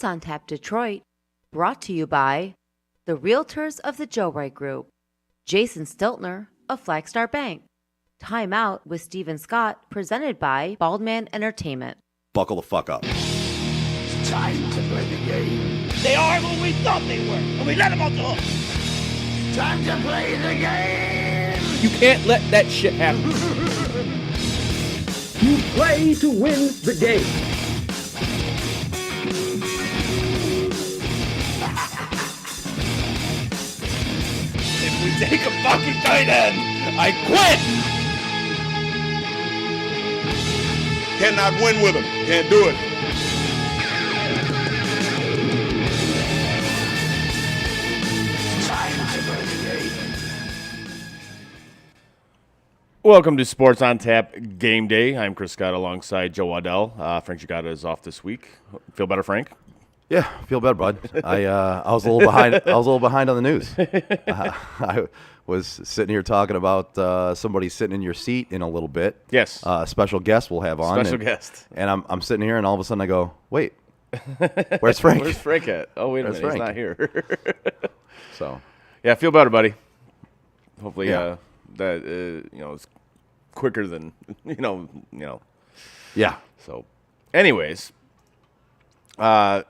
Sports on Tap Detroit, brought to you by the Realtors of the Joe Wright Group, Jason Stiltner of Flagstar Bank, Time Out with Steven Scott, presented by Baldman Entertainment. Buckle the fuck up. It's time to play the game. They are who we thought they were, and we let them off the hook. Time to play the game. You can't let that shit happen. You play to win the game. If we take a fucking tight end, I quit! Cannot win with him. Can't do it. Time to play the game. Welcome to Sports on Tap Game Day. I'm Chris Scott alongside Joe Waddell. Frank Gigotta is off this week. Feel better, Frank? Yeah, feel better, bud. I was a little behind. I was a little behind on the news. I was sitting here talking about somebody sitting in your seat in a little bit. Yes. Special guest we'll have on. Special guest. And I'm sitting here, and all of a sudden I go, wait, where's Frank? Where's Frank at? Oh, wait a Where's minute. Frank? He's not here. So, Yeah, feel better, buddy. Hopefully Yeah. that it's quicker than, you know. yeah. So, anyways, let's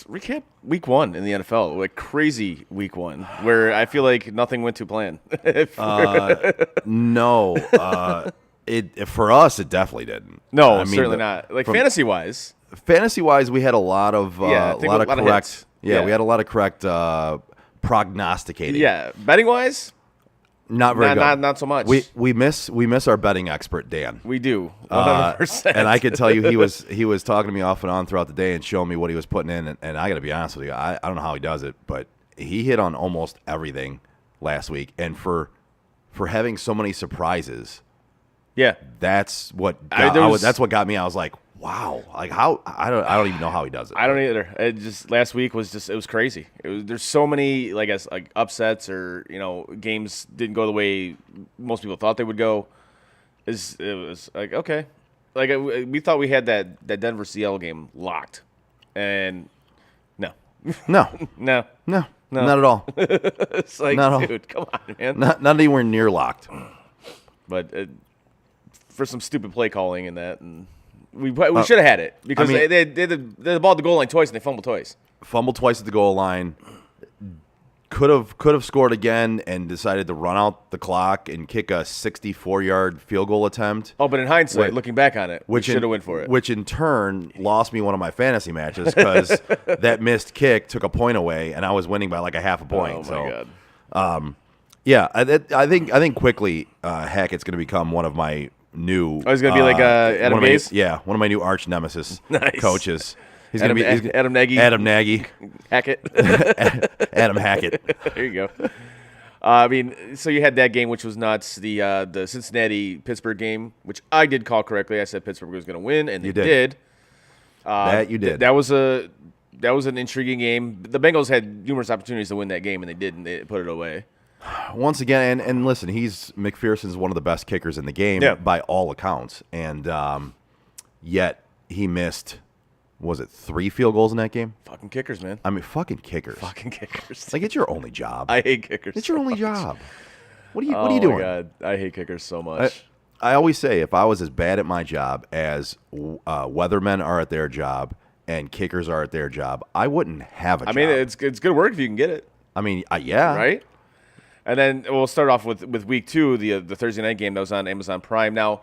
recap week one in the NFL. Like crazy week one, where I feel like nothing went to plan. No, it for us it definitely didn't. No, I mean, certainly not. Like fantasy wise, Fantasy-wise, we had a lot of Yeah, I think a lot of correct. hits. Yeah, Yeah. we had a lot of correct prognosticating. yeah. Betting wise, not very good. not so much. We miss our betting expert Dan. We do 100%. And I could tell you he was talking to me off and on throughout the day and showing me what he was putting in. And I got to be honest with you, I don't know how he does it, but he hit on almost everything last week. And for having so many surprises, yeah. that's what there got me. I was like, wow, like how I don't even know how he does it. I don't either. It just last week was crazy. There's so many like upsets or games didn't go the way most people thought they would go. It was like okay, like we thought we had that Denver Seattle game locked, and no, No, no, not at all. it's like Not all. dude, come on, man. Not anywhere near locked. But for some stupid play calling and that, and we should have had it because I mean- they had the ball at the goal line twice and they fumbled twice. Fumbled twice at the goal line. Could have scored again and decided to run out the clock and kick a 64-yard field goal attempt. Oh, but in hindsight, Wait. looking back on it, we should have went for it. Which in turn lost me one of my fantasy matches because that missed kick took a point away and I was winning by like a half a point. Oh my so, god! Yeah, I think quickly Hackett's going to become one of my new. Oh, he's gonna be like Adam one of my- Gase? Yeah, one of my new arch nemesis Nice. coaches. He's Adam- going to be Adam Nagy? Adam Nagy. Hackett. Adam Hackett. There you go. I mean, so you had that game, which was nuts. The Cincinnati Pittsburgh game, which I did call correctly. I said Pittsburgh was going to win, and they You did. did. That you did. That was an intriguing game. The Bengals had numerous opportunities to win that game, and they didn't. They put it away. Once again, and listen, McPherson's one of the best kickers in the game Yeah. by all accounts, and yet he missed, was it 3 field goals in that game? Fucking kickers, man. I mean, fucking kickers. Fucking kickers. Like, it's your only job. I hate kickers. It's your so only much. job. What are you Oh doing? my god, I hate kickers so much. I always say if I was as bad at my job as weathermen are at their job and kickers are at their job, I wouldn't have a job. I mean, it's good work if you can get it. I mean, yeah. Right? And then we'll start off with week 2, the Thursday night game that was on Amazon Prime. Now,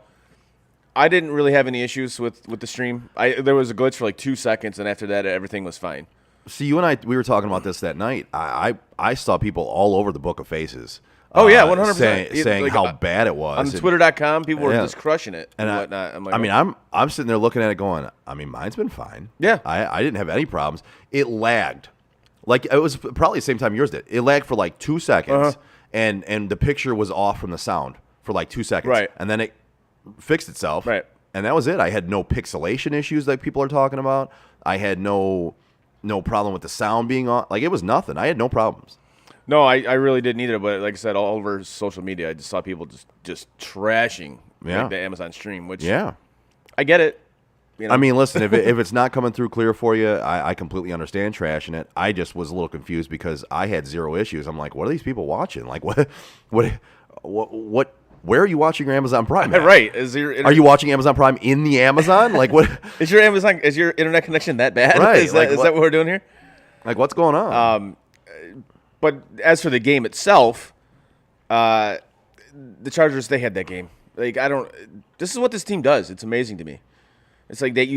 I didn't really have any issues with the stream. There was a glitch for like 2 seconds, and after that, everything was fine. See, you and I, we were talking about this that night. I saw people all over the Book of Faces. Oh, yeah, 100%. Saying Like, how bad it was. On And- Twitter.com, people were Yeah. just crushing it and And whatnot. I'm like, I mean, I'm sitting there looking at it going, I mean, mine's been fine. Yeah. I didn't have any problems. It lagged. Like, it was probably the same time yours did. It lagged for like 2 seconds, and the picture was off from the sound for like 2 seconds. Right. And then it fixed itself. Right. And that was it. I had no pixelation issues like people are talking about. I had no problem with the sound being on. Like, it was nothing. I had no problems. No, I really didn't either. But like I said, all over social media, I just saw people just trashing Yeah. like, the Amazon stream, which Yeah. I get it. You know? I mean, listen, if it's not coming through clear for you, I completely understand trashing it. I just was a little confused because I had zero issues. I'm like, what are these people watching? Like, what? Where are you watching your Amazon Prime at? Right? Are you watching Amazon Prime in the Amazon? Like, what? Is your internet connection that bad? Right, Is, like that, is what- that what we're doing here? Like, what's going on? But as for the game itself, the Chargers, they had that game. Like, this is what this team does. It's amazing to me. It's like they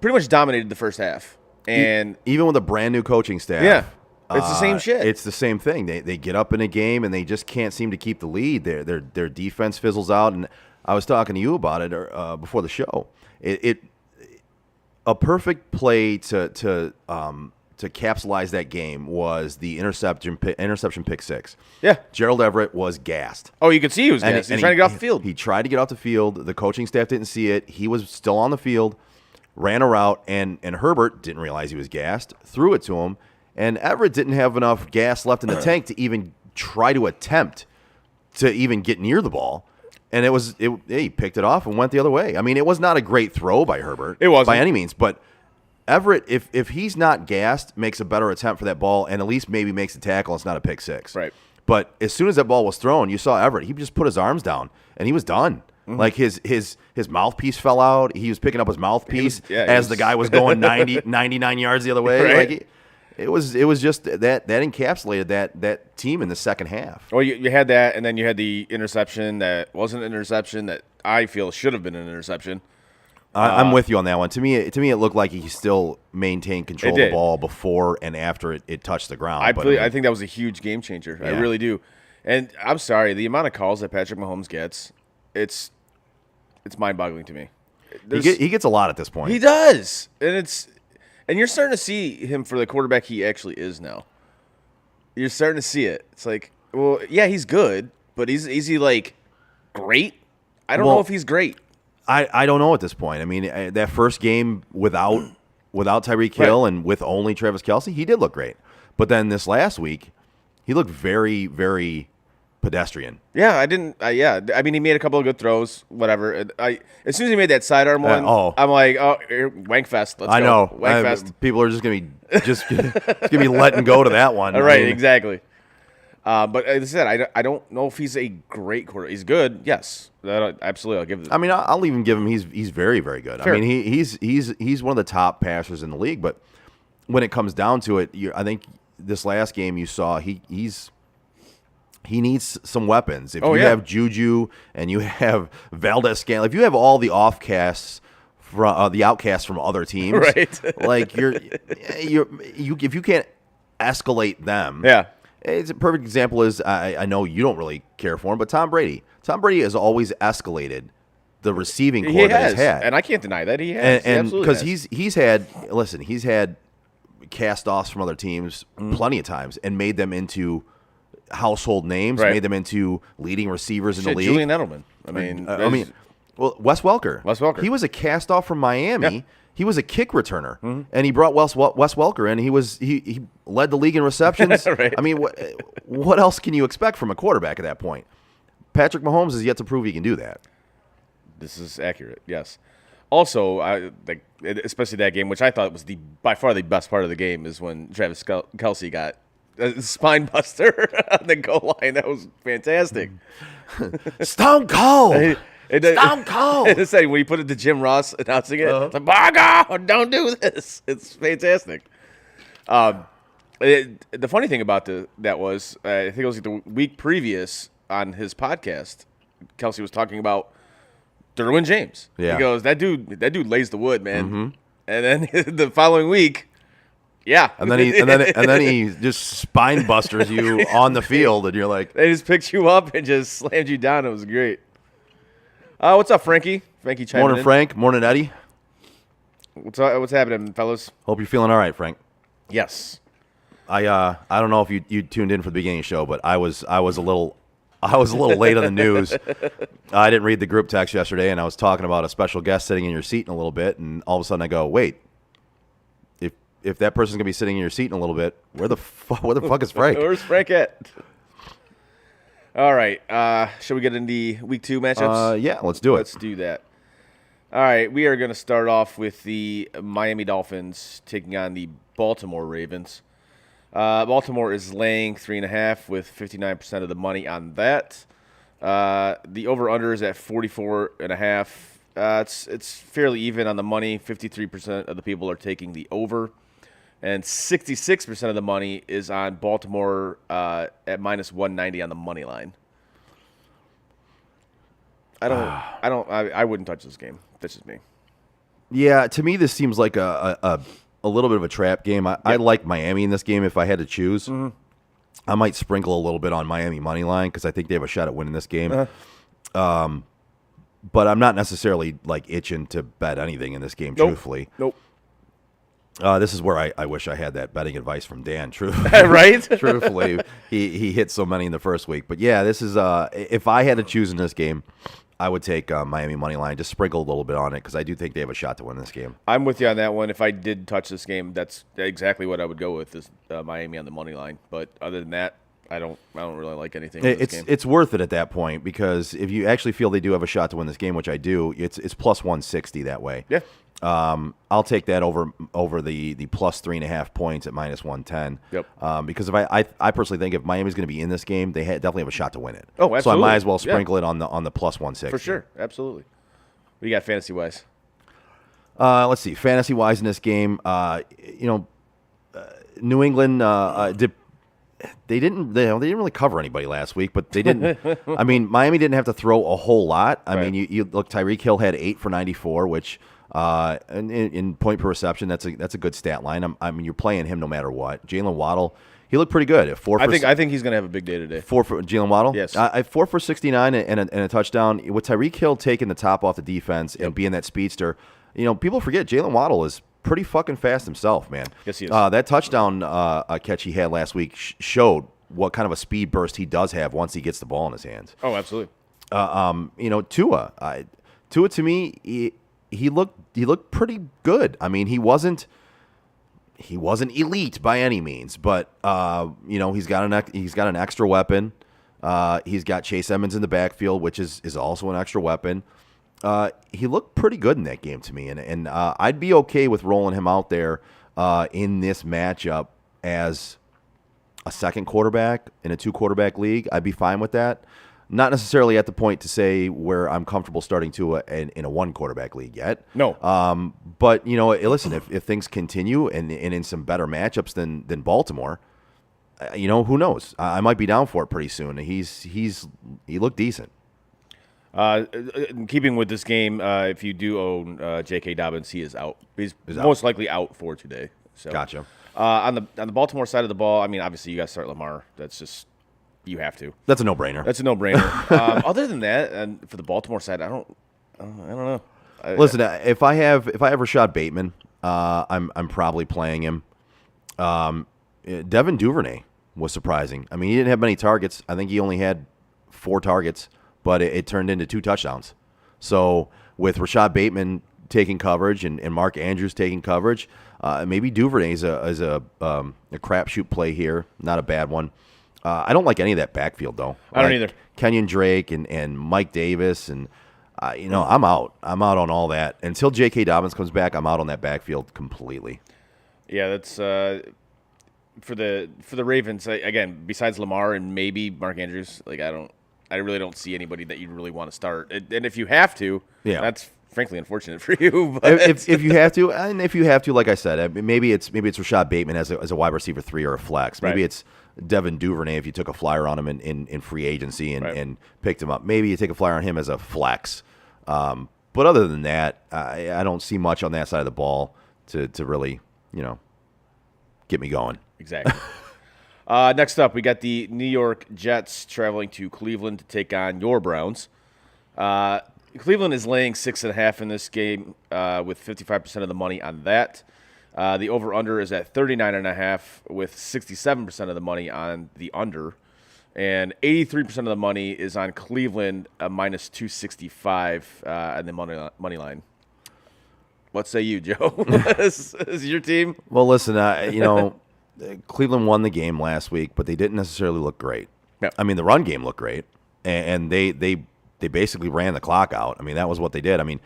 pretty much dominated the first half. And Even with a brand new coaching staff. Yeah. It's the same shit. It's the same thing. They get up in a game and they just can't seem to keep the lead. Their defense fizzles out. And I was talking to you about it before the show. A perfect play to capsulize that game was the interception pick six. Yeah. Gerald Everett was gassed. oh, you could see he was gassed. He's trying to get off the field. He tried to get off the field. The coaching staff didn't see it. He was still on the field, ran a route, and Herbert didn't realize he was gassed, threw it to him, and Everett didn't have enough gas left in the tank to even try to attempt to even get near the ball. And he picked it off and went the other way. I mean, it was not a great throw by Herbert. It wasn't. By any means, but Everett, if he's not gassed, makes a better attempt for that ball and at least maybe makes the tackle. It's not a pick six. Right. But as soon as that ball was thrown, you saw Everett. He just put his arms down and he was done. Mm-hmm. Like his mouthpiece fell out. He was picking up his mouthpiece the guy was going 99 yards the other way. Right. Like it was just that encapsulated that team in the second half. Well, you had that, and then you had the interception that wasn't an interception that I feel should have been an interception. I'm with you on that one. To me, it looked like he still maintained control of the did. ball before and after it touched the ground. I But, think that was a huge game changer. I Yeah. really do. And I'm sorry, the amount of calls that Patrick Mahomes gets, it's mind-boggling to me. he gets a lot at this point. He does, and you're starting to see him for the quarterback he actually is now. You're starting to see it. It's like, well, yeah, he's good, but is he like great? I don't know if he's great. I don't know at this point. I mean, that first game without Tyreek Hill Right. and with only Travis Kelce, he did look great. But then this last week, he looked very, very pedestrian. Yeah, I didn't. I mean, he made a couple of good throws. Whatever. As soon as he made that sidearm one, I'm like, oh, Wankfest. Let's I go. know. Wankfest. People are just gonna be letting go to that one. All right, I mean, exactly. But as I said, I don't know if he's a great quarterback. He's good, yes. Absolutely, I'll give it. I mean, I'll even give him. He's very, very good. Fair. I mean, he's one of the top passers in the league. But when it comes down to it, I think this last game you saw he needs some weapons. If you have Juju and you have Valdez-Scantling, if you have all the offcasts from the outcasts from other teams, Right. like if you can't escalate them, Yeah. It's a perfect example is I know you don't really care for him, but Tom Brady. Tom Brady has always escalated the receiving core that he's had, and I can't deny that he has. He and absolutely because has. he's had cast-offs from other teams plenty of times and made them into household names, Right. made them into leading receivers in Shit, the league. Julian Edelman. I mean, Well, Wes Welker. Wes Welker. He was a cast-off from Miami. Yeah. He was a kick returner, and he brought Wes Welker in. He led the league in receptions. Right. I mean, what else can you expect from a quarterback at that point? Patrick Mahomes has yet to prove he can do that. this is accurate. Yes. Also, especially that game, which I thought was by far the best part of the game, is when Travis Kelce got a spine buster on the goal line. That was fantastic. Stone Cold. Stone Cold. It's like when you put it to Jim Ross announcing it, it's like, by God, don't do this. It's fantastic. The funny thing about that was, I think it was the week previous on his podcast, Kelce was talking about Derwin James. Yeah. He goes, that dude lays the wood, man. And then the following week, yeah. And then he just spine busters you on the field, and you're like, They just picked you up and just slammed you down. It was great. What's up, Frankie? Frankie chiming "Morning, in. Frank. Morning, Eddie. What's happening, fellas? Hope you're feeling all right, Frank." Yes. I don't know if you tuned in for the beginning of the show, but I was a little late on the news. I didn't read the group text yesterday, and I was talking about a special guest sitting in your seat in a little bit, and all of a sudden I go, wait, if that person's gonna be sitting in your seat in a little bit, where the fuck is Frank? Where's Frank at? All right. Shall we get into week 2 matchups? Yeah, let's do it. Let's do that. All right, we are going to start off with the Miami Dolphins taking on the Baltimore Ravens. Baltimore is laying 3.5 with 59% of the money on that. The over/under is at 44.5. It's fairly even on the money. 53% of the people are taking the over, and 66% of the money is on Baltimore at minus 190 on the money line. I wouldn't touch this game. That's just me. Yeah, to me, this seems like a little bit of a trap game. I like Miami in this game if I had to choose. Mm-hmm. I might sprinkle a little bit on Miami money line because I think they have a shot at winning this game. But I'm not necessarily like itching to bet anything in this game. Nope. Truthfully, Nope. This is where I wish I had that betting advice from Dan. Right? Truthfully, he hit so many in the first week. But yeah, this is if I had to choose in this game, I would take Miami money line. Just sprinkle a little bit on it because I do think they have a shot to win this game. I'm with you on that one. If I did touch this game, that's exactly what I would go with is Miami on the money line. But other than that, I don't really like anything. In this game. It's worth it at that point because if you actually feel they do have a shot to win this game, which I do, it's plus 160 that way. Yeah. I'll take that over the plus 3.5 points at minus 110. Yep. Because if I personally think if Miami's going to be in this game, they definitely have a shot to win it. Oh, absolutely. So I might as well Yeah. sprinkle it on the plus 160 For sure. Absolutely. What do you got fantasy wise? Let's see, fantasy wise in this game, New England they didn't really cover anybody last week, but they didn't. I mean, Miami didn't have to throw a whole lot. I Right. mean, you look, Tyreek Hill had 8 for 94, which in point per reception, that's a good stat line. I mean, you're playing him no matter what. Jalen Waddle, he looked pretty good at 4. I think he's going to have a big day today. 4 for Jalen Waddle. Yes. 4 for 69 and a touchdown. With Tyreek Hill taking the top off the defense and being that speedster, people forget Jalen Waddle is pretty fucking fast himself, man. Yes, he is. That touchdown catch he had last week showed what kind of a speed burst he does have once he gets the ball in his hands. Oh, absolutely. Tua to me, he looked pretty good. I mean, he wasn't elite by any means, but he's got an extra weapon. He's got Chase Edmonds in the backfield, which is also an extra weapon. He looked pretty good in that game to me, and I'd be okay with rolling him out there in this matchup as a second quarterback in a 2-quarterback league. I'd be fine with that. Not necessarily at the point to say where I'm comfortable starting to in a 1-quarterback league yet. No. But listen, if things continue and in some better matchups than Baltimore, who knows? I might be down for it pretty soon. He looked decent. In keeping with this game, if you do own J.K. Dobbins, he is out. He's most likely out for today. So. Gotcha. On the Baltimore side of the ball, I mean, obviously you got to start Lamar. That's just you have to. That's a no-brainer. That's a no-brainer. Other than that, and for the Baltimore side, I don't know. Listen, if I have Rashad Bateman, I'm probably playing him. Devin Duvernay was surprising. I mean, he didn't have many targets. I think he only had 4 targets, but it turned into 2 touchdowns. So with Rashad Bateman taking coverage and Mark Andrews taking coverage, maybe Duvernay is a crapshoot play here. Not a bad one. I don't like any of that backfield though. I don't either. Kenyon Drake and Mike Davis and I'm out. I'm out on all that until J.K. Dobbins comes back. I'm out on that backfield completely. Yeah, that's for the Ravens. Again, besides Lamar and maybe Mark Andrews, I really don't see anybody that you really want to start. And if you have to, that's frankly unfortunate for you. But if you have to, like I said, maybe it's Rashad Bateman as a wide receiver 3 or a flex. Maybe it's Devin Duvernay if you took a flyer on him in free agency and picked him up. Maybe you take a flyer on him as a flex. But other than that, I don't see much on that side of the ball to really get me going. Exactly. Next up, we got the New York Jets traveling to Cleveland to take on your Browns. Cleveland is laying 6.5 in this game with 55% of the money on that. The over-under is at 39.5 with 67% of the money on the under. And 83% of the money is on Cleveland, minus 265 on the money line. What say you, Joe? Is your team? Well, listen, Cleveland won the game last week, but they didn't necessarily look great. Yeah. I mean, the run game looked great, and they basically ran the clock out. I mean, that was what they did. I mean,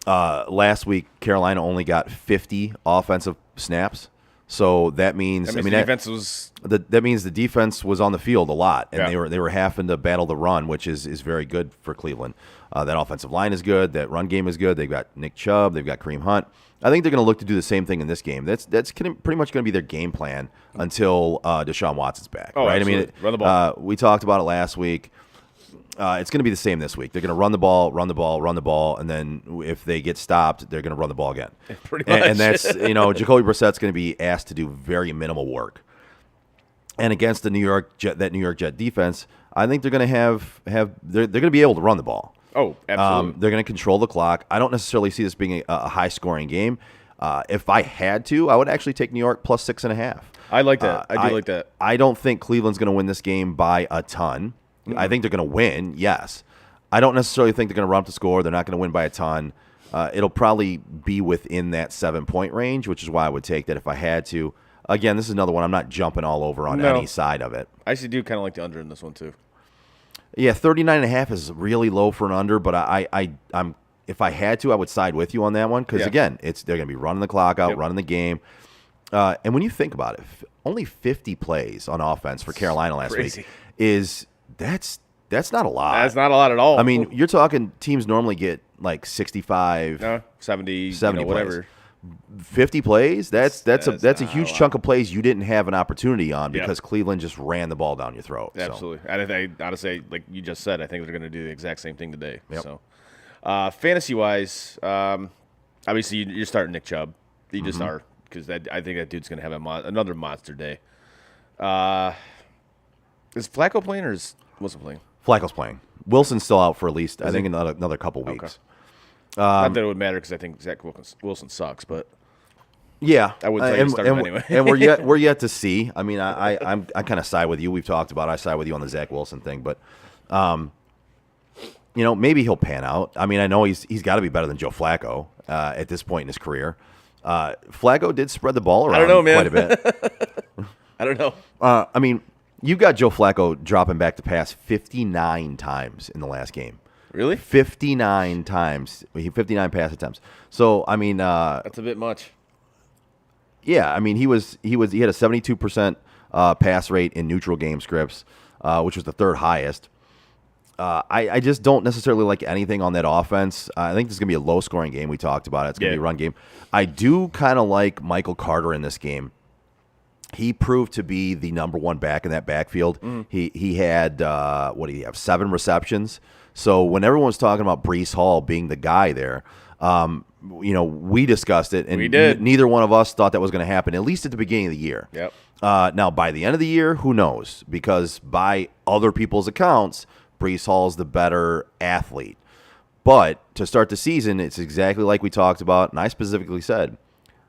Last week, Carolina only got 50 offensive snaps. So that means, the defense was that means the defense was on the field a lot, and Yeah. they were having to battle the run, which is very good for Cleveland. That offensive line is good. That run game is good. They've got Nick Chubb. They've got Kareem Hunt. I think they're going to look to do the same thing in this game. That's pretty much going to be their game plan until Deshaun Watson's back. Oh, right? absolutely. Run the ball. We talked about it last week. It's going to be the same this week. They're going to run the ball, and then if they get stopped, they're going to run the ball again. Pretty much. And that's, Jacoby Brissett's going to be asked to do very minimal work. And against the New York Jet defense, I think they're going to they're going to be able to run the ball. Oh, absolutely. They're going to control the clock. I don't necessarily see this being a high-scoring game. If I had to, I would actually take New York plus 6.5. I like that. I do like that. I don't think Cleveland's going to win this game by a ton. I think they're going to win, yes. I don't necessarily think they're going to run up the score. They're not going to win by a ton. It'll probably be within that 7-point range, which is why I would take that if I had to. Again, this is another one. I'm not jumping all over on any side of it. I actually do kind of like the under in this one, too. Yeah, 39.5 is really low for an under, but I'm if I had to, I would side with you on that one because, again, they're going to be running the clock out, running the game. And when you think about it, only 50 plays on offense for Carolina last week that's not a lot. That's not a lot at all. I mean, you're talking teams normally get like 65, 70 whatever. plays. 50 plays, that's a huge a chunk of plays you didn't have an opportunity on because Cleveland just ran the ball down your throat. Absolutely. And I honestly, like you just said, I think they're going to do the exact same thing today. Yep. So, fantasy-wise, obviously you're starting Nick Chubb. You just are because I think that dude's going to have another monster day. Is Flacco playing or is Wilson playing? Flacco's playing. Wilson's still out for at least, I think, another couple weeks. Not that it would matter because I think Zach Wilson sucks, but yeah, I wouldn't tell you to start him anyway. And we're yet to see. I mean, I kind of side with you. We've talked about I side with you on the Zach Wilson thing, but maybe he'll pan out. I mean, I know he's got to be better than Joe Flacco at this point in his career. Flacco did spread the ball around I don't know, man. quite a bit. I don't know. I mean, you got Joe Flacco dropping back to pass 59 times in the last game. Really? 59 times. 59 pass attempts. So, I mean, That's a bit much. yeah, I mean, he had a 72% pass rate in neutral game scripts, which was the third highest. I just don't necessarily like anything on that offense. I think this is going to be a low-scoring game. We talked about it. It's going to be a run game. I do kind of like Michael Carter in this game. He proved to be the number one back in that backfield. He had, 7 receptions. So when everyone was talking about Breece Hall being the guy there, we discussed it, and We did. Neither one of us thought that was going to happen, at least at the beginning of the year. Yep. Now, by the end of the year, who knows? Because by other people's accounts, Breece Hall is the better athlete. But to start the season, it's exactly like we talked about, and I specifically said,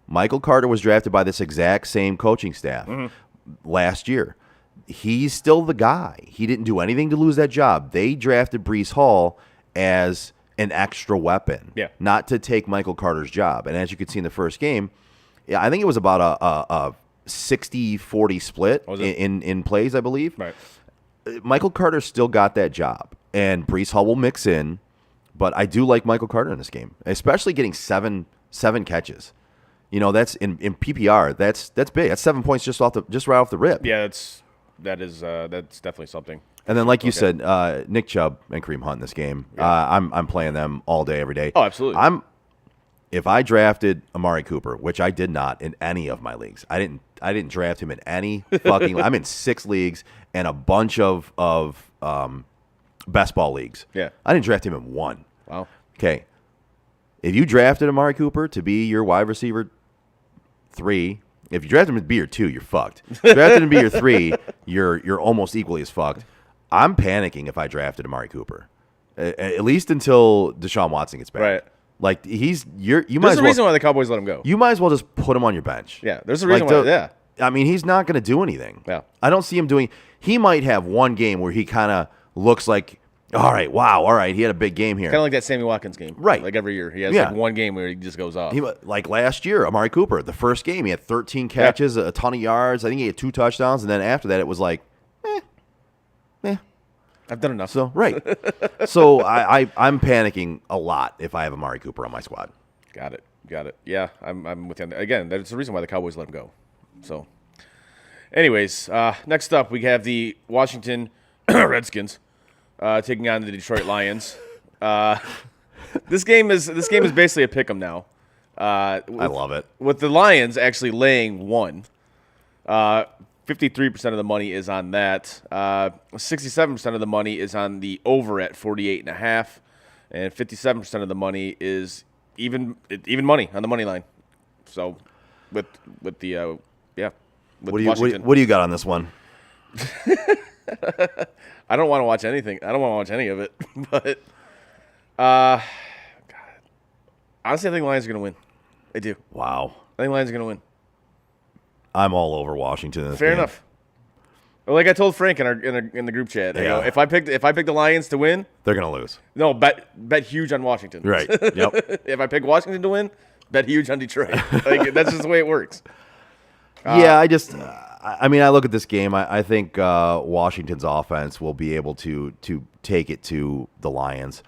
Michael Carter was drafted by this exact same coaching staff last year. He's still the guy. He didn't do anything to lose that job. They drafted Breece Hall as an extra weapon, not to take Michael Carter's job. And as you could see in the first game, I think it was about a 60-40 split in plays, I believe. Right. Michael Carter still got that job, and Breece Hall will mix in. But I do like Michael Carter in this game, especially getting seven catches. That's in PPR. That's big. That's 7 points just right off the rip. Yeah, that's definitely something. And then, like you said, Nick Chubb and Kareem Hunt in this game. I'm playing them all day, every day. Oh, absolutely. If I drafted Amari Cooper, which I did not in any of my leagues, I didn't draft him in any fucking. I'm in 6 leagues and a bunch of best ball leagues. Yeah, I didn't draft him in 1. Wow. Okay, if you drafted Amari Cooper to be your wide receiver 3. If you drafted him to be your 2, you're fucked. If you drafted him to be your 3, you're almost equally as fucked. I'm panicking if I drafted Amari Cooper, at least until Deshaun Watson gets back. Right. Like you might There's as a well. reason why the Cowboys let him go. You might as well just put him on your bench. Yeah, there's a reason why. Yeah. I mean, he's not going to do anything. Yeah. I don't see him doing. He might have one game where he kind of looks like, all right, he had a big game here. Kind of like that Sammy Watkins game. Right. Like every year. He has Yeah. like one game where he just goes off. Like last year, Amari Cooper, the first game, he had 13 catches, a ton of yards. I think he had 2 touchdowns, and then after that, it was like, I've done enough. So right. So I'm panicking a lot if I have Amari Cooper on my squad. Got it. Yeah, I'm with you. Again, that's the reason why the Cowboys let him go. So, anyways, next up we have the Washington Redskins taking on the Detroit Lions. This game is basically a pick'em now. I love it. With the Lions actually laying 1. 53% of the money is on that. 67% of the money is on the over at 48.5, and 57% of the money is even money on the money line. So, with the Washington. What do you got on this one? I don't want to watch anything. I don't want to watch any of it. But, God. Honestly, I think the Lions are going to win. I do. Wow. I think the Lions are going to win. I'm all over Washington in this Fair game. enough. Well, like I told Frank in the group chat, I go, if I picked the Lions to win, They're gonna lose. no, bet huge on Washington. Right. Yep. If I pick Washington to win, bet huge on Detroit. Like that's just the way it works. Yeah, I mean, I look at this game. I think Washington's offense will be able to take it to the Lions.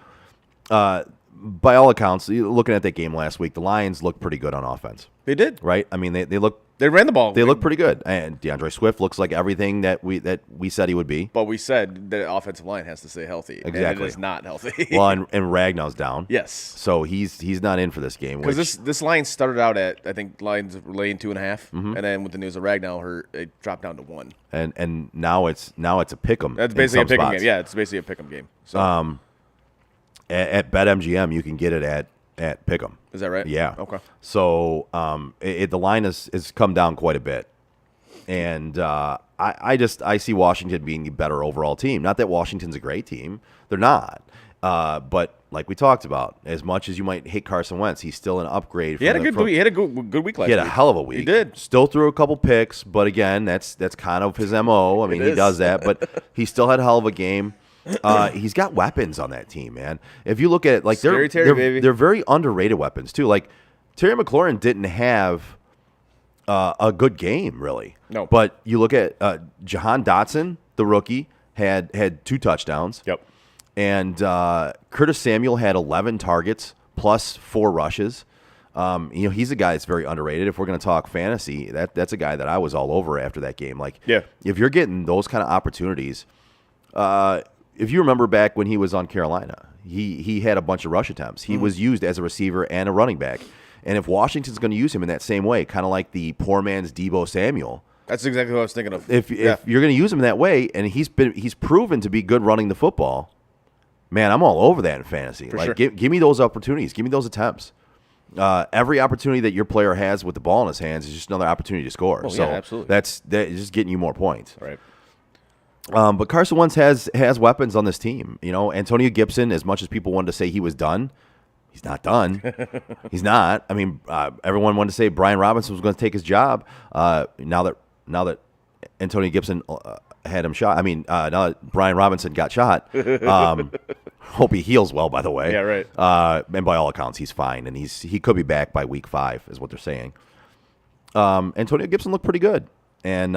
By all accounts, looking at that game last week, the Lions looked pretty good on offense. They did. Right? I mean, they look. They ran the ball. They look pretty good, and DeAndre Swift looks like everything that we said he would be. But we said the offensive line has to stay healthy. Exactly. And it is not healthy. Well, and Ragnar's down. Yes. So he's not in for this game. Because this line started out at, I think, Lions were laying 2.5, and then with the news of Ragnar hurt, it dropped down to 1. And now it's a pick'em. That's basically a in some pick'em spots. game. Yeah, it's basically a pick'em game. So At BetMGM, you can get it at pick'em. is that right? Yeah. Okay. So the line has come down quite a bit, and I see Washington being the better overall team. Not that Washington's a great team; they're not. But like we talked about, as much as you might hate Carson Wentz, he's still an upgrade. He had a good week last week. He had a hell of a week. He did. Still threw a couple picks, but again, that's kind of his MO. I mean, he does that, but he still had a hell of a game. He's got weapons on that team, man. If you look at it, like they're very underrated weapons too. Like Terry McLaurin didn't have a good game really. No. But you look at Jahan Dotson, the rookie, had 2 touchdowns. Yep. And Curtis Samuel had 11 targets plus 4 rushes. He's a guy that's very underrated. If we're going to talk fantasy, that's a guy that I was all over after that game. Like, yeah. If you're getting those kind of opportunities, if you remember back when he was on Carolina, he had a bunch of rush attempts. He was used as a receiver and a running back. And if Washington's going to use him in that same way, kind of like the poor man's Deebo Samuel, that's exactly what I was thinking of. If you're going to use him in that way, and he's proven to be good running the football, man, I'm all over that in fantasy. For like, sure. give me those opportunities. Give me those attempts. Every opportunity that your player has with the ball in his hands is just another opportunity to score. Oh, so yeah, absolutely. that's just getting you more points. Right. But Carson Wentz has weapons on this team. Antonio Gibson, as much as people wanted to say he was done, he's not done. He's not. I mean, everyone wanted to say Brian Robinson was going to take his job. Now that Antonio Gibson had him shot. I mean, now that Brian Robinson got shot. Hope he heals well, by the way. Yeah, right. And by all accounts, he's fine, and he could be back by week 5, is what they're saying. Antonio Gibson looked pretty good, and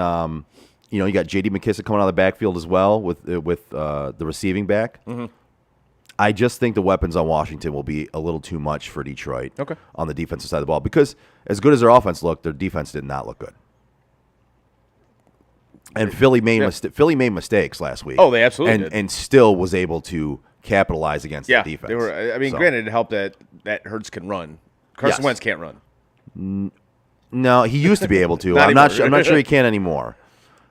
you got J.D. McKissick coming out of the backfield as well with the receiving back. Mm-hmm. I just think the weapons on Washington will be a little too much for Detroit on the defensive side of the ball, because as good as their offense looked, their defense did not look good. And Philly made mistakes last week. Oh, they absolutely did. And still was able to capitalize against the defense. They were. I mean, granted, it helped that Hurts can run. Carson Wentz can't run. No, he used to be able to. Not I'm not anymore. sure he can anymore.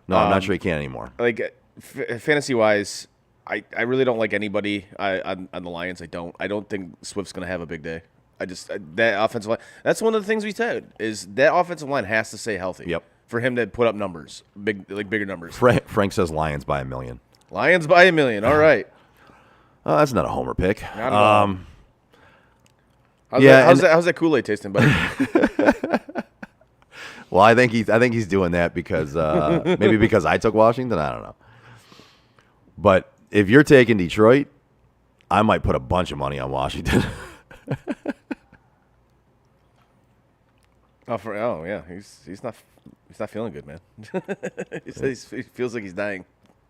No, I'm not sure he can anymore. Like fantasy wise, I really don't like anybody on the Lions. I don't think Swift's going to have a big day. That offensive line. That's one of the things we said is that offensive line has to stay healthy. Yep. For him to put up numbers, bigger numbers. Frank says Lions by 1 million. Lions by 1 million. All right. That's not a homer pick. Not at all. How's that Kool-Aid tasting, buddy? Well, I think he's doing that because maybe because I took Washington. I don't know. But if you're taking Detroit, I might put a bunch of money on Washington. Yeah, he's not feeling good, man. He feels like he's dying.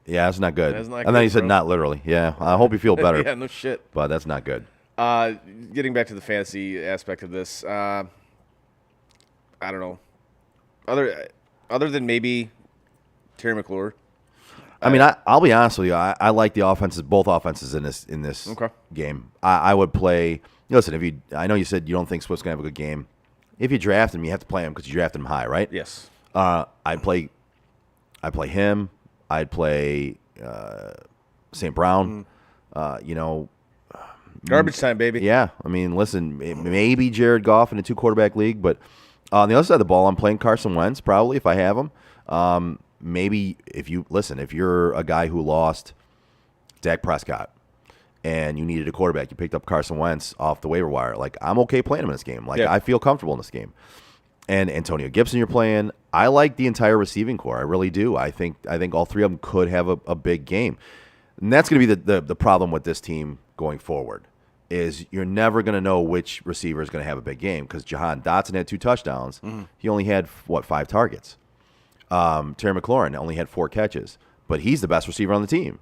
Yeah, that's not good. That's not and then good, he said, bro. not literally. Yeah, I hope you feel better, Yeah, no shit. but that's not good. Getting back to the fantasy aspect of this, I don't know. Other than maybe Terry McLaurin. I mean, I'll be honest with you. I like the offenses, both offenses in this Okay. game. I would play. Listen, I know you said you don't think Swift's gonna have a good game. If you draft him, you have to play him because you drafted him high, right? Yes. I'd play him. I'd play St. Brown. Garbage time, baby. Yeah, I mean, listen, maybe Jared Goff in a 2-quarterback league, but on the other side of the ball, I'm playing Carson Wentz probably if I have him. Maybe if you're a guy who lost Dak Prescott and you needed a quarterback, you picked up Carson Wentz off the waiver wire. Like, I'm okay playing him in this game. Like, Yeah. I feel comfortable in this game. And Antonio Gibson, you're playing. I like the entire receiving core. I really do. I think all three of them could have a big game. And that's going to be the problem with this team going forward is you're never going to know which receiver is going to have a big game because Jahan Dotson had 2 touchdowns. He only had, 5 targets. Terry McLaurin only had 4 catches, but he's the best receiver on the team.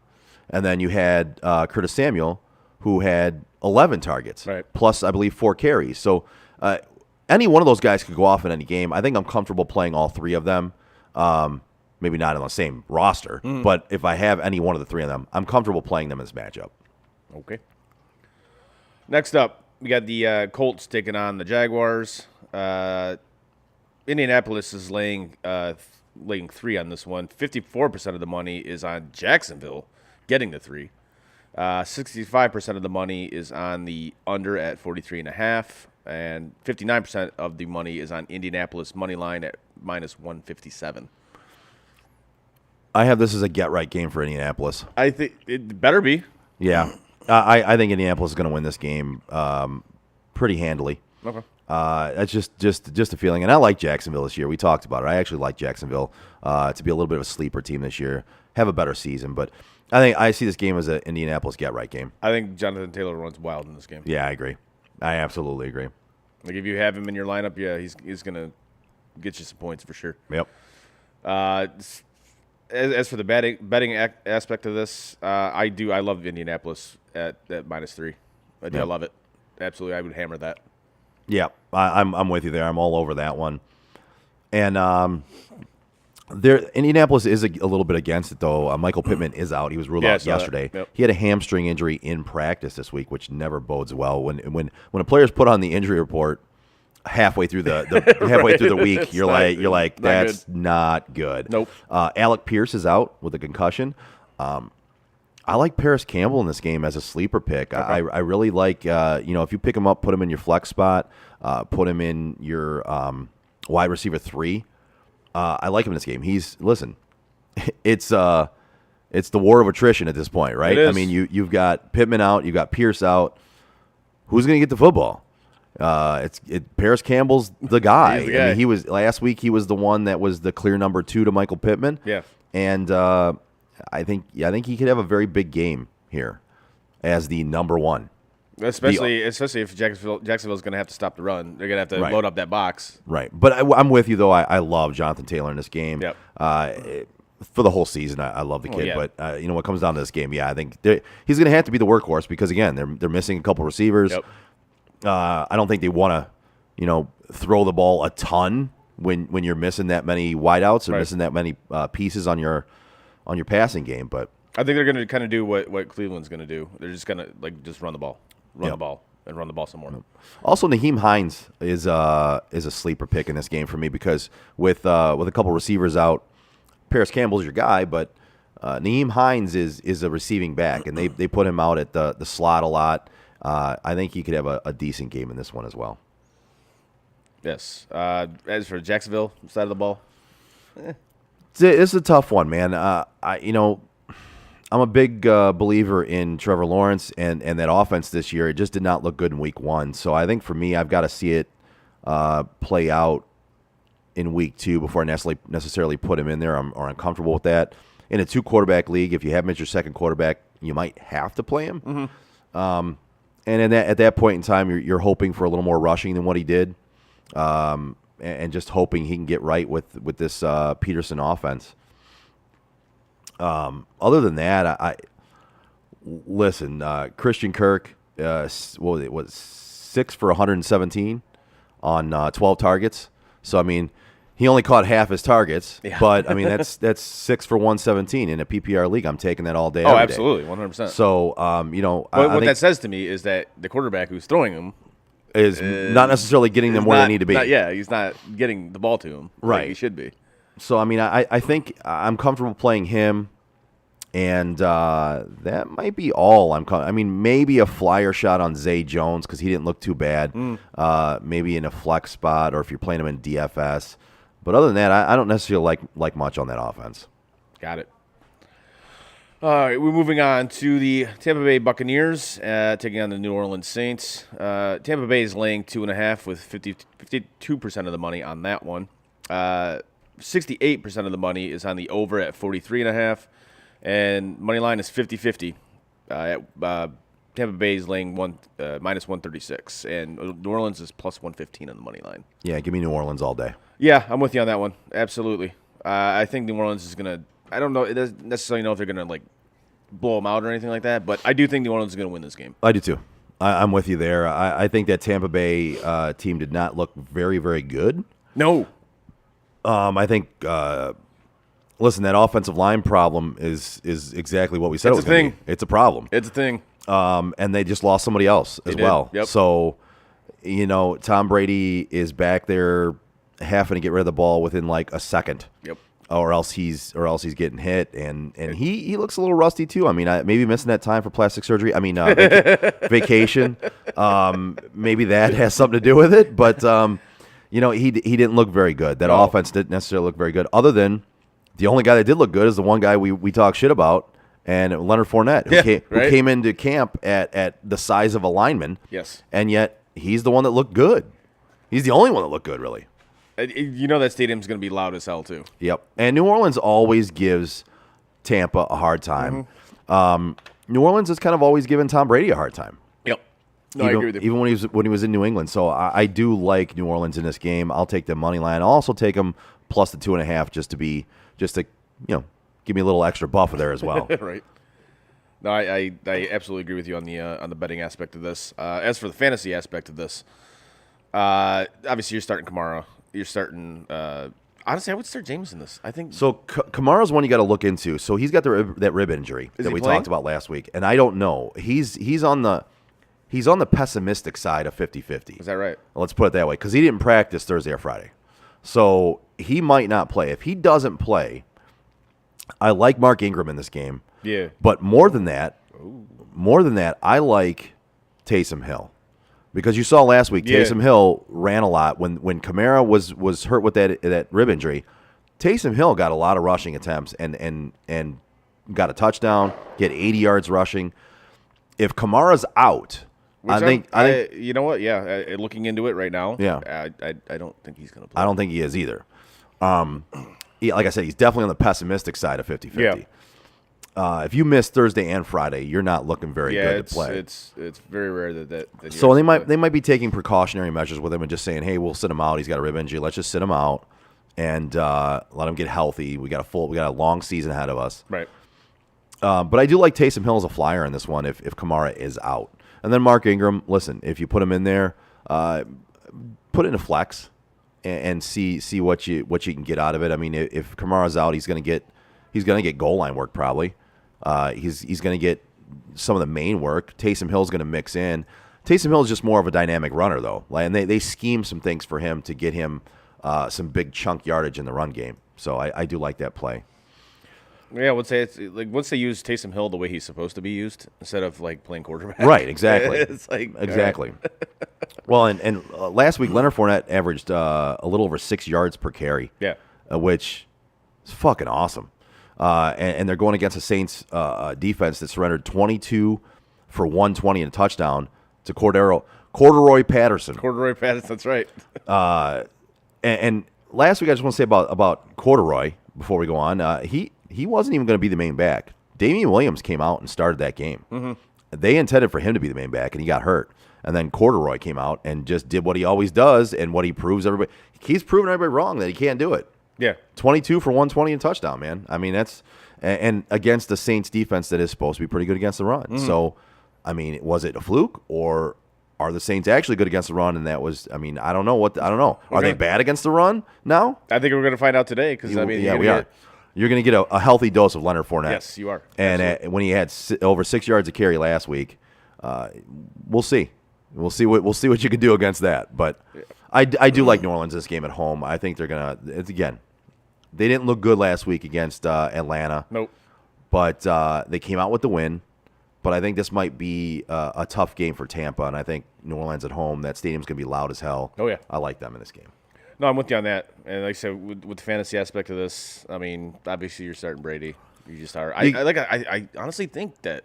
And then you had Curtis Samuel, who had 11 targets, Right. plus, I believe, 4 carries. So any one of those guys could go off in any game. I think I'm comfortable playing all 3 of them. Maybe not on the same roster, but if I have any one of the 3 of them, I'm comfortable playing them in this matchup. Okay. Next up, we got the Colts taking on the Jaguars. Indianapolis is laying 3 on this one. 54% of the money is on Jacksonville getting the 3. 65% of the money is on the under at 43.5, and 59% of the money is on Indianapolis money line at -157. I have this as a get-right game for Indianapolis. I think it better be. Yeah. I think Indianapolis is going to win this game pretty handily. Okay. That's just a feeling. And I like Jacksonville this year. We talked about it. I actually like Jacksonville to be a little bit of a sleeper team this year, have a better season. But I think I see this game as an Indianapolis get-right game. I think Jonathan Taylor runs wild in this game. Yeah, I agree. I absolutely agree. Like if you have him in your lineup, yeah, he's gonna get you some points for sure. Yep. As for the betting aspect of this, I love Indianapolis at -3. I do. Yeah. I love it. Absolutely, I would hammer that. Yeah, I'm with you there. I'm all over that one. And Indianapolis is a little bit against it, though. Michael Pittman is out. He was ruled Yeah, I out saw that. yesterday. Yep. He had a hamstring injury in practice this week, which never bodes well. When a player's put on the injury report halfway through the week, It's you're like not that's good. not good. Nope. Alec Pierce is out with a concussion. I like Paris Campbell in this game as a sleeper pick. I really like if you pick him up, put him in your flex spot, put him in your wide receiver 3. I like him in this game. It's the war of attrition at this point, right? It is. I mean, you've got Pittman out, you've got Pierce out. Who's going to get the football? Paris Campbell's the guy. He's the guy. I mean, he was last week. He was the one that was the clear number 2 to Michael Pittman. Yeah. And I think he could have a very big game here as the number 1. Especially if Jacksonville's going to have to stop the run. They're going to have to Right. load up that box. Right. But I'm with you, though. I love Jonathan Taylor in this game. Yep. For the whole season, I love the kid. yeah. But, what comes down to this game, I think he's going to have to be the workhorse because, again, they're missing a couple receivers. Yep. I don't think they want to, throw the ball a ton when you're missing that many wideouts or Right. missing that many pieces on your passing game. But I think they're going to kind of do what Cleveland's going to do. They're just going to just run the ball, Yep. the ball, and run the ball some more. also, Naheem Hines is a sleeper pick in this game for me because with a couple receivers out, Paris Campbell's your guy, but Naheem Hines is a receiving back, and they put him out at the slot a lot. I think he could have a decent game in this one as well. Yes. As for Jacksonville side of the ball, It's a tough one, man. I'm a big believer in Trevor Lawrence and that offense this year. It just did not look good in week 1. So I think for me, I've got to see it play out in week 2 before I necessarily put him in there. I'm comfortable with that. In a 2-quarterback league, if you have him as your second quarterback, you might have to play him. Mm-hmm. And at that point in time, you're hoping for a little more rushing than what he did, and just hoping he can get right with this Peterson offense. Other than that, I listen. Christian Kirk, what was 6 for 117 on 12 targets. So I mean, he only caught half his targets, but I mean that's 6 for 117 in a PPR league. I'm taking that all day. Oh, every day. absolutely, 100%. So But what think that says to me is that the quarterback who's throwing him is not necessarily getting them where they need to be. He's not getting the ball to him. Right. Like he should be. So I mean, I think I'm comfortable playing him. And that might be all. I mean, maybe a flyer shot on Zay Jones because he didn't look too bad. Maybe in a flex spot or if you're playing him in DFS. But other than that, I don't necessarily like much on that offense. Got it. All right, we're moving on to the Tampa Bay Buccaneers taking on the New Orleans Saints. Tampa Bay is laying 2.5 with 52% of the money on that one. 68% of the money is on the over at 43.5. And money line is 50-50. Tampa Bay is laying minus 136, and New Orleans is plus 115 on the money line. Yeah, give me New Orleans all day. Yeah, I'm with you on that one. Absolutely. I think New Orleans is gonna. I don't know. It doesn't necessarily know if they're gonna like blow them out or anything like that, but I do think New Orleans is gonna win this game. I do too. I'm with you there. I think that Tampa Bay team did not look very, very good. No. I think. Listen, that offensive line problem is exactly what we said. It's it was a thing. Be. It's a problem. It's a thing. And they just lost somebody else as well. Yep. So, Tom Brady is back there having to get rid of the ball within like a second. Yep. Or else he's getting hit, and he looks a little rusty too. I mean, maybe missing that time for plastic surgery. I mean, vacation. Maybe that has something to do with it. But he didn't look very good. That offense didn't necessarily look very good. Other than the only guy that did look good is the one guy we talk shit about, and Leonard Fournette, who came into camp at the size of a lineman. Yes. And yet he's the one that looked good. He's the only one that looked good, really. You know that stadium's going to be loud as hell, too. Yep. And New Orleans always gives Tampa a hard time. New Orleans has kind of always given Tom Brady a hard time. Yep. No, I agree with you. Even when he was in New England. So I do like New Orleans in this game. I'll take the money line. I'll also take them plus the 2.5 just to give me a little extra buffer there as well. Right. No, I absolutely agree with you on the betting aspect of this. As for the fantasy aspect of this, obviously you're starting Kamara. You're starting. Honestly, I would start James in this. I think so. Kamara's one you got to look into. So he's got that rib injury that we talked about last week, and I don't know. He's on the pessimistic side of 50-50. Is that right? Let's put it that way, because he didn't practice Thursday or Friday, so he might not play. If he doesn't play, I like Mark Ingram in this game. Yeah. But more than that, I like Taysom Hill. Because you saw last week, Taysom Hill ran a lot. When Kamara was hurt with that rib injury, Taysom Hill got a lot of rushing attempts and got a touchdown, get 80 yards rushing. If Kamara's out, I think you know what? Yeah, looking into it right now. Yeah, I don't think he's going to play. I don't think he is either. Like I said, he's definitely on the pessimistic side of 50-50. Yeah. If you miss Thursday and Friday, you're not looking very good to play. It's very rare that so they might be taking precautionary measures with him and just saying, hey, we'll sit him out. He's got a rib injury. Let's just sit him out and let him get healthy. We got a long season ahead of us. Right. But I do like Taysom Hill as a flyer in this one if Kamara is out. And then Mark Ingram, listen, if you put him in there, put it in a flex and see what you can get out of it. I mean, if Kamara's out, he's gonna get goal line work probably. He's going to get some of the main work. Taysom Hill's going to mix in. Taysom Hill is just more of a dynamic runner, though. And they scheme some things for him to get him some big chunk yardage in the run game. So I do like that play. Yeah, I would say it's like once they use Taysom Hill the way he's supposed to be used instead of like playing quarterback. Right, exactly. It's like exactly. Right. Well, and last week Leonard Fournette averaged a little over 6 yards per carry. Yeah, which is fucking awesome. And they're going against the Saints defense that surrendered 22 for 120 and a touchdown to Corduroy Patterson. Corduroy Patterson, that's right. And last week I just want to say about Corduroy before we go on. He wasn't even going to be the main back. Damian Williams came out and started that game. Mm-hmm. They intended for him to be the main back, and he got hurt. And then Corduroy came out and just did what he always does and what he proves everybody. He's proven everybody wrong that he can't do it. Yeah. 22 for 120 and touchdown, man. I mean, that's and against the Saints defense that is supposed to be pretty good against the run. So, I mean, was it a fluke or are the Saints actually good against the run? And that was, I mean, I don't know. Are they bad against the run now? I think we're going to find out today because, I mean, yeah, we are. You're going to get a healthy dose of Leonard Fournette. Yes, you are. And when he had over 6 yards of carry last week, we'll see. We'll see what you can do against that. But I do like New Orleans this game at home. I think they're going to, again, they didn't look good last week against Atlanta. Nope. But they came out with the win. But I think this might be a tough game for Tampa. And I think New Orleans at home, that stadium's going to be loud as hell. Oh, yeah. I like them in this game. No, I'm with you on that. And like I said, with the fantasy aspect of this, I mean, obviously you're starting Brady. You just are. I honestly think that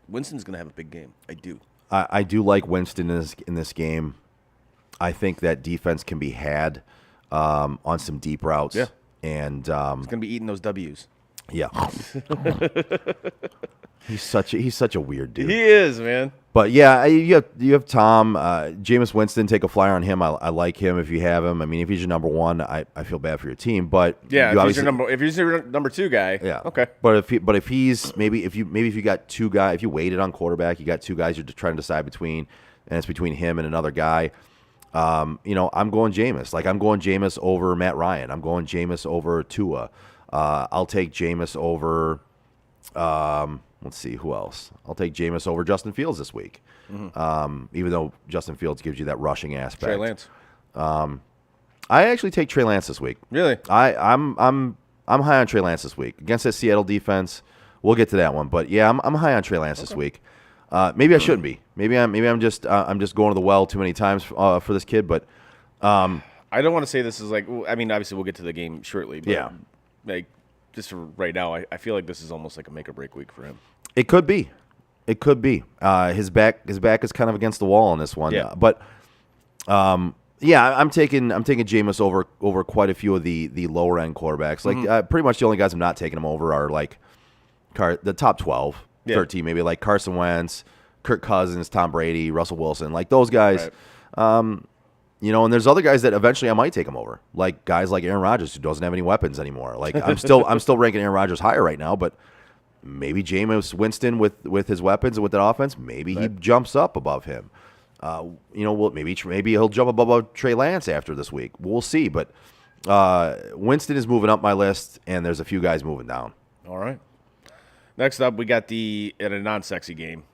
Winston's going to have a big game. I do. I do like Winston in this game. I think that defense can be had on some deep routes. Yeah. And He's going to be eating those W's. yeah. He's such a weird dude. He is, man. But yeah, you have Tom, Jameis Winston. Take a flyer on him. I like him if you have him. I mean, if he's your number one, I feel bad for your team. But Yeah, if he's your number two guy, yeah, okay. But if he's if you got two guys, if you waited on quarterback, you got two guys you're trying to decide between, and it's between him and another guy. I'm going Jameis. Like I'm going Jameis over Matt Ryan. I'm going Jameis over Tua. I'll take Jameis over. Let's see, who else? I'll take Jameis over Justin Fields this week. Even though Justin Fields gives you that rushing aspect. Trey Lance. I actually take Trey Lance this week. Really? I'm high on Trey Lance this week against that Seattle defense. We'll get to that one, but yeah, I'm high on Trey Lance this week. Maybe I shouldn't be. Maybe I'm just going to the well too many times for this kid. But I don't want to say this is like. I mean, obviously we'll get to the game shortly. But yeah, like just for right now, I feel like this is almost like a make or break week for him. It could be. It could be. His back is kind of against the wall on this one. Yeah. But I'm taking Jameis over quite a few of the lower end quarterbacks. Like pretty much the only guys I'm not taking him over are like the top 12, 13 maybe, like Carson Wentz, Kirk Cousins, Tom Brady, Russell Wilson, like those guys. Right. And there's other guys that eventually I might take him over, like guys like Aaron Rodgers who doesn't have any weapons anymore. Like I'm still ranking Aaron Rodgers higher right now, but maybe Jameis Winston with his weapons and with that offense, maybe he jumps up above him. Maybe he'll jump above Trey Lance after this week. We'll see. But Winston is moving up my list, and there's a few guys moving down. All right. Next up, we got in a non-sexy game,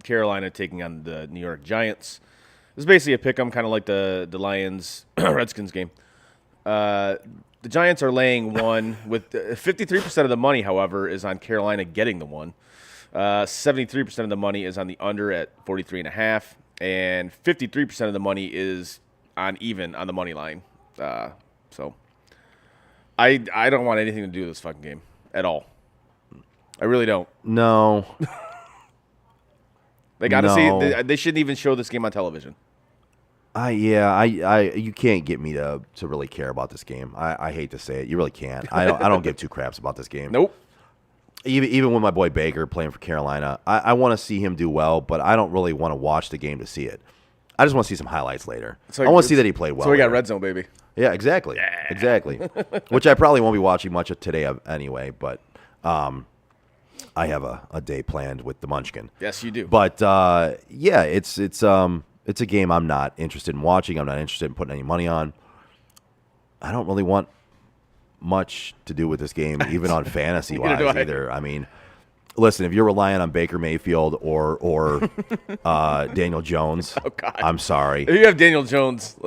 Carolina taking on the New York Giants. This is basically a pick-em, kind of like the Lions Redskins game. The Giants are laying one with 53% of the money, however, is on Carolina getting the one. 73% of the money is on the under at 43.5, and 53% of the money is on the money line. So I don't want anything to do with this fucking game at all. I really don't. No. Like honestly, they shouldn't even show this game on television. You can't get me to really care about this game. I hate to say it, you really can't. I don't give two craps about this game. Nope. Even with my boy Baker playing for Carolina, I want to see him do well, but I don't really want to watch the game to see it. I just want to see some highlights later. I want to see that he played well. So we got Red Zone, baby. Yeah, exactly. Yeah. Exactly. Which I probably won't be watching much of today anyway, but I have a day planned with the Munchkin. Yes, you do. But it's a game I'm not interested in watching. I'm not interested in putting any money on. I don't really want much to do with this game, even on fantasy-wise either. I mean, listen, if you're relying on Baker Mayfield or Daniel Jones, I'm sorry. If you have Daniel Jones,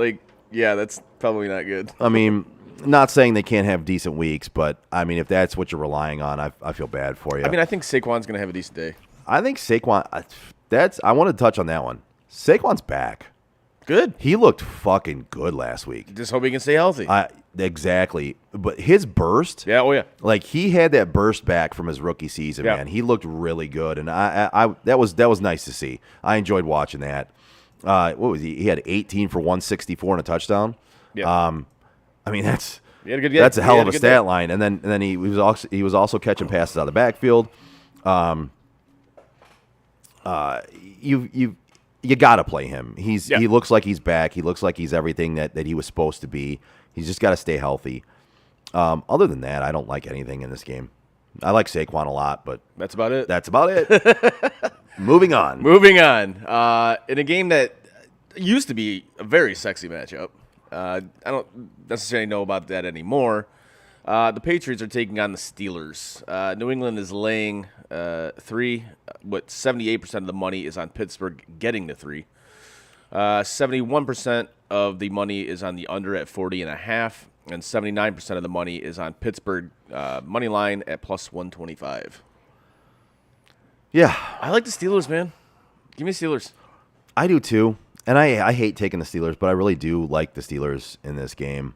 that's probably not good. I mean, not saying they can't have decent weeks, but, I mean, if that's what you're relying on, I feel bad for you. I mean, I think Saquon's going to have a decent day. I think Saquon – I want to touch on that one. Saquon's back. Good. He looked fucking good last week. Just hope he can stay healthy. Exactly. But his burst. Yeah, oh yeah. Like he had that burst back from his rookie season, man. He looked really good, and that was nice to see. I enjoyed watching that. What was he? He had 18 for 164 and a touchdown. Yeah. I mean that's a hell of a stat line. And then he was also catching passes out of the backfield. You got to play him. He looks like he's back. He looks like he's everything that he was supposed to be. He's just got to stay healthy. Other than that, I don't like anything in this game. I like Saquon a lot, but That's about it. that's about it. Moving on. Moving on. In a game that used to be a very sexy matchup, I don't necessarily know about that anymore. The Patriots are taking on the Steelers. New England is laying 3. What 78% of the money is on Pittsburgh getting the 3. 71% of the money is on the under at 40.5, and 79% of the money is on Pittsburgh money line at plus 125. Yeah, I like the Steelers, man. Give me Steelers. I do too. And I hate taking the Steelers, but I really do like the Steelers in this game.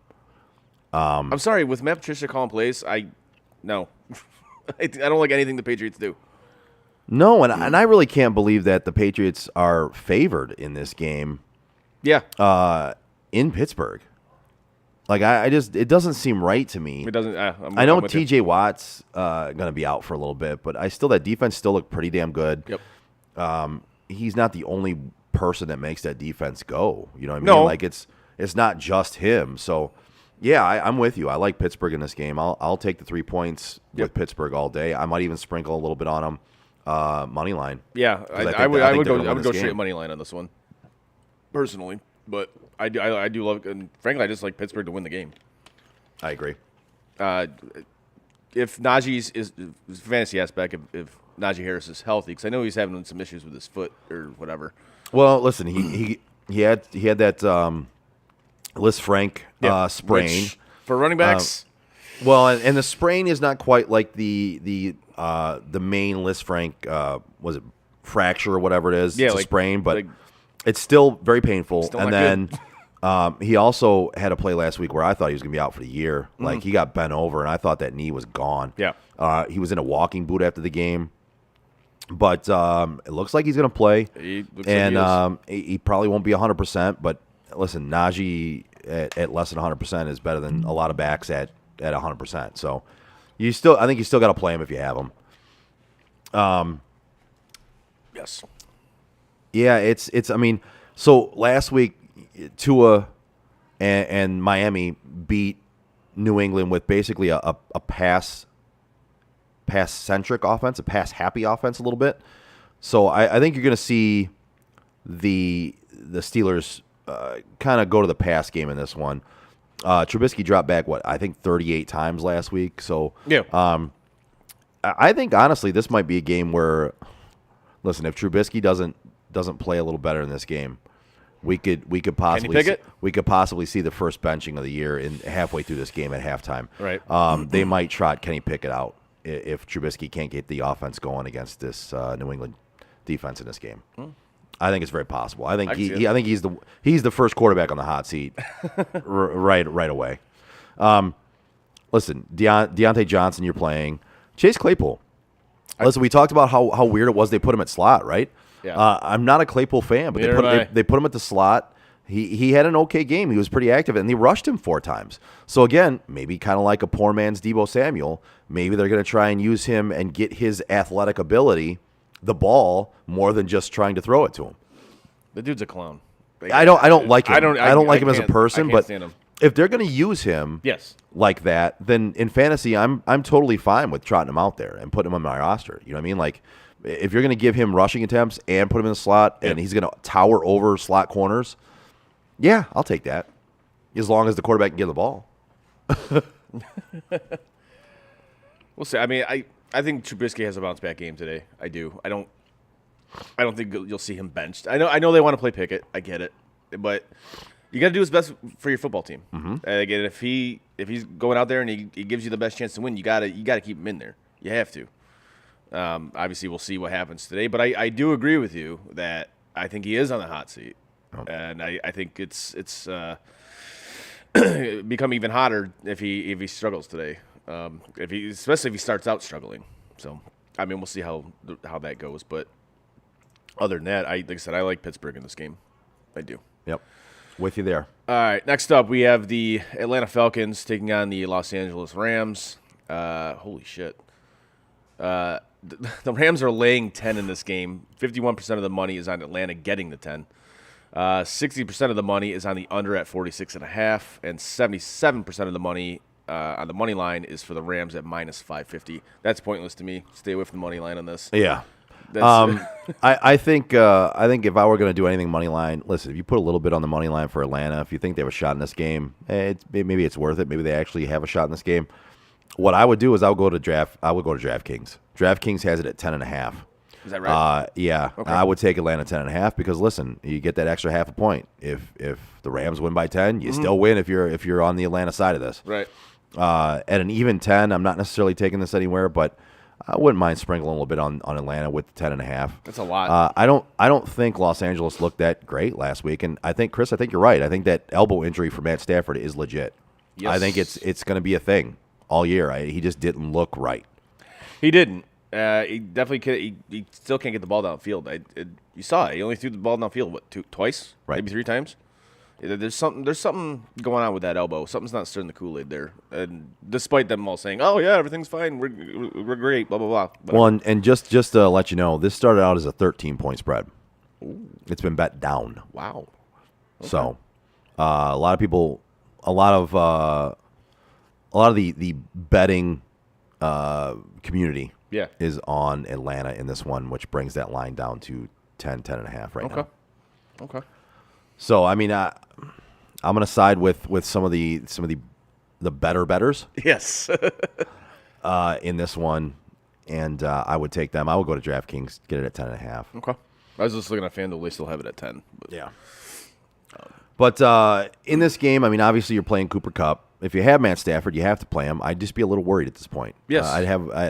I'm sorry, with Matt Patricia calling plays, no. I don't like anything the Patriots do. No, and I really can't believe that the Patriots are favored in this game Yeah. in Pittsburgh. Like, it doesn't seem right to me. It doesn't. I know I'm with you. T.J. Watt's going to be out for a little bit, but that defense still looked pretty damn good. Yep. He's not the only person that makes that defense go. You know what I mean? No. Like, it's not just him. So, yeah, I'm with you. I like Pittsburgh in this game. I'll take the 3 points with Pittsburgh all day. I might even sprinkle a little bit on them. Money line. Yeah, I would go straight money line on this one, personally. But I do love, and frankly, I just like Pittsburgh to win the game. I agree. If Najee's is fantasy aspect, if Najee Harris is healthy, because I know he's having some issues with his foot or whatever. Well, listen, he had that Liz Frank sprain. Which, for running backs, Well, and the sprain is not quite like the main Liz Frank was it fracture or whatever it is. Yeah, it's like- a sprain, but like- it's still very painful. Still And not then he also had a play last week where I thought he was going to be out for the year. Like he got bent over, and I thought that knee was gone. Yeah. He was in a walking boot after the game, but it looks like he's going to play. He looks like And he he probably won't be 100%. But listen, Najee at less than 100% is better than a lot of backs at 100%. So I think you still got to play him if you have him. yes. Yeah, it's. I mean, so last week, Tua and Miami beat New England with basically a pass centric offense, a pass happy offense, a little bit. So I think you're going to see the Steelers kind of go to the pass game in this one. Trubisky dropped back 38 times last week. So Yeah. I think honestly this might be a game where, listen, if Trubisky doesn't play a little better in this game, we could possibly see the first benching of the year in halfway through this game at halftime. Right. They might trot Kenny Pickett out if Trubisky can't get the offense going against this New England defense in this game. I think it's very possible. I think he's the first quarterback on the hot seat right away. Listen, Deontay Johnson, you're playing. Chase Claypool. Listen, we talked about how weird it was they put him at slot, right? Yeah. I'm not a Claypool fan, but they put him at the slot. He had an okay game. He was pretty active, and they rushed him 4 times. So, again, maybe kind of like a poor man's Deebo Samuel, maybe they're going to try and use him and get his athletic ability, the ball, more than just trying to throw it to him. The dude's a clown. I don't like him. I don't like him as a can't- person, I can't but stand him. if they're going to use him Yes. like that, then in fantasy, I'm totally fine with trotting him out there and putting him on my roster. You know what I mean? Like, if you're going to give him rushing attempts and put him in the slot, and he's going to tower over slot corners, yeah, I'll take that, as long as the quarterback can get the ball. We'll see. I mean, I think Trubisky has a bounce back game today. I do. I don't think you'll see him benched. I know they want to play Pickett. I get it, but you got to do his best for your football team. Mm-hmm. Again, if he's going out there and he gives you the best chance to win, you got to keep him in there. You have to. Obviously, we'll see what happens today, but I do agree with you that I think he is on the hot seat, and I think it's become even hotter if he struggles today. Especially if he starts out struggling. So, I mean, we'll see how that goes. But other than that, like I said, I like Pittsburgh in this game. I do. Yep, with you there. All right, next up we have the Atlanta Falcons taking on the Los Angeles Rams. Holy shit. The Rams are laying 10 in this game. 51% of the money is on Atlanta getting the 10. 60% of the money is on the under at 46.5, and 77% of the money on the money line is for the Rams at minus 550. That's pointless to me. Stay away from the money line on this. Yeah. That's, I think if I were going to do anything money line, listen, if you put a little bit on the money line for Atlanta, if you think they have a shot in this game, maybe it's worth it. Maybe they actually have a shot in this game. What I would do is I would go to DraftKings. DraftKings has it at 10.5. Is that right? Yeah. Okay. I would take Atlanta 10.5 because listen, you get that extra half a point. If the Rams win by 10, you still win if you're on the Atlanta side of this. Right. At an even 10, I'm not necessarily taking this anywhere, but I wouldn't mind sprinkling a little bit on Atlanta with 10.5. That's a lot. I don't think Los Angeles looked that great last week, and I think Chris, you're right. I think that elbow injury for Matt Stafford is legit. Yes. I think it's going to be a thing all year. He just didn't look right. He didn't. He definitely could. He still can't get the ball downfield. You saw it. He only threw the ball downfield twice, Right. maybe 3 times. There's something going on with that elbow. Something's not stirring the Kool-Aid there. And despite them all saying, "Oh yeah, everything's fine. We're great." Blah blah blah. Well, and just to let you know, this started out as a 13-point spread. It's been bet down. Wow. So a lot of people, a lot of the betting community is on Atlanta in this one, which brings that line down to 10.5 right now. Okay. So I mean, I'm going to side with some of the better bettors Yes. in this one, and I would take them. I would go to DraftKings, get it at 10.5. Okay. I was just looking at FanDuel. They still have it at 10. But. Yeah. But in this game, I mean, obviously you're playing Cooper Kupp. If you have Matt Stafford, you have to play him. I'd just be a little worried at this point. Yes.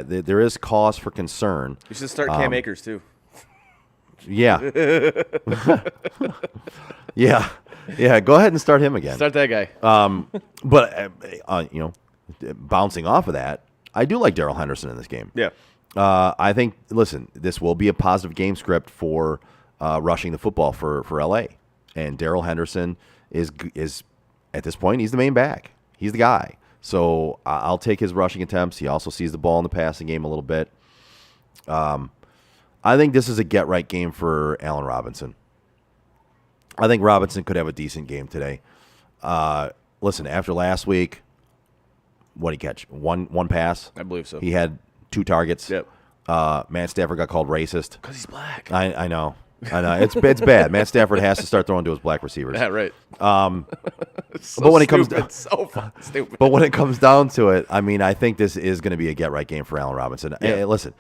There is cause for concern. You should start Cam Akers too. Yeah. Yeah. Go ahead and start him again. Start that guy. But bouncing off of that, I do like Darrell Henderson in this game. Yeah. I think. Listen, this will be a positive game script for rushing the football for LA, and Darrell Henderson is at this point he's the main back. He's the guy. So I'll take his rushing attempts. He also sees the ball in the passing game a little bit. I think this is a get-right game for Allen Robinson. I think Robinson could have a decent game today. Listen, after last week, what did he catch? One pass? I believe so. He had 2 targets. Yep. Matt Stafford got called racist. Because he's black. I know. It's bad. Matt Stafford has to start throwing to his black receivers. Yeah, right. But when it comes It's so fucking stupid. But when it comes down to it, I mean, I think this is going to be a get-right game for Allen Robinson. Yeah. Hey, listen,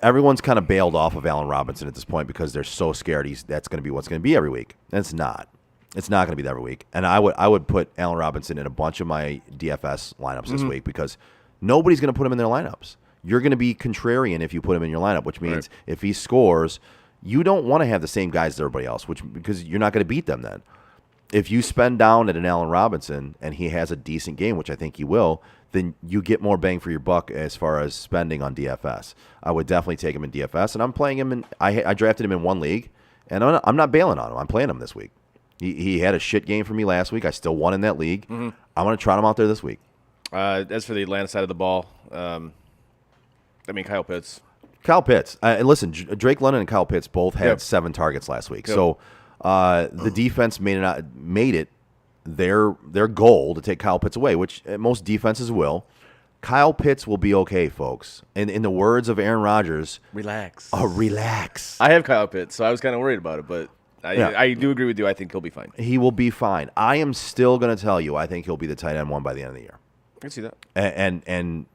everyone's kind of bailed off of Allen Robinson at this point because they're so scared that's going to be what's going to be every week. And it's not. It's not going to be that every week. And I would put Allen Robinson in a bunch of my DFS lineups this week because nobody's going to put him in their lineups. You're going to be contrarian if you put him in your lineup, which means if he scores, you don't want to have the same guys as everybody else, because you're not going to beat them then. If you spend down at an Allen Robinson and he has a decent game, which I think he will, then you get more bang for your buck as far as spending on DFS. I would definitely take him in DFS, and I'm playing him I drafted him in one league, and I'm not bailing on him. I'm playing him this week. He had a shit game for me last week. I still won in that league. I'm going to trot him out there this week. As for the Atlanta side of the ball, Kyle Pitts. And listen, Drake London and Kyle Pitts both had 7 targets last week. Yep. So the defense made it their goal to take Kyle Pitts away, which most defenses will. Kyle Pitts will be okay, folks. And in the words of Aaron Rodgers, Relax. relax. I have Kyle Pitts, so I was kind of worried about it, but I do agree with you. I think he'll be fine. He will be fine. I am still going to tell you, I think he'll be the tight end 1 by the end of the year. I can see that. And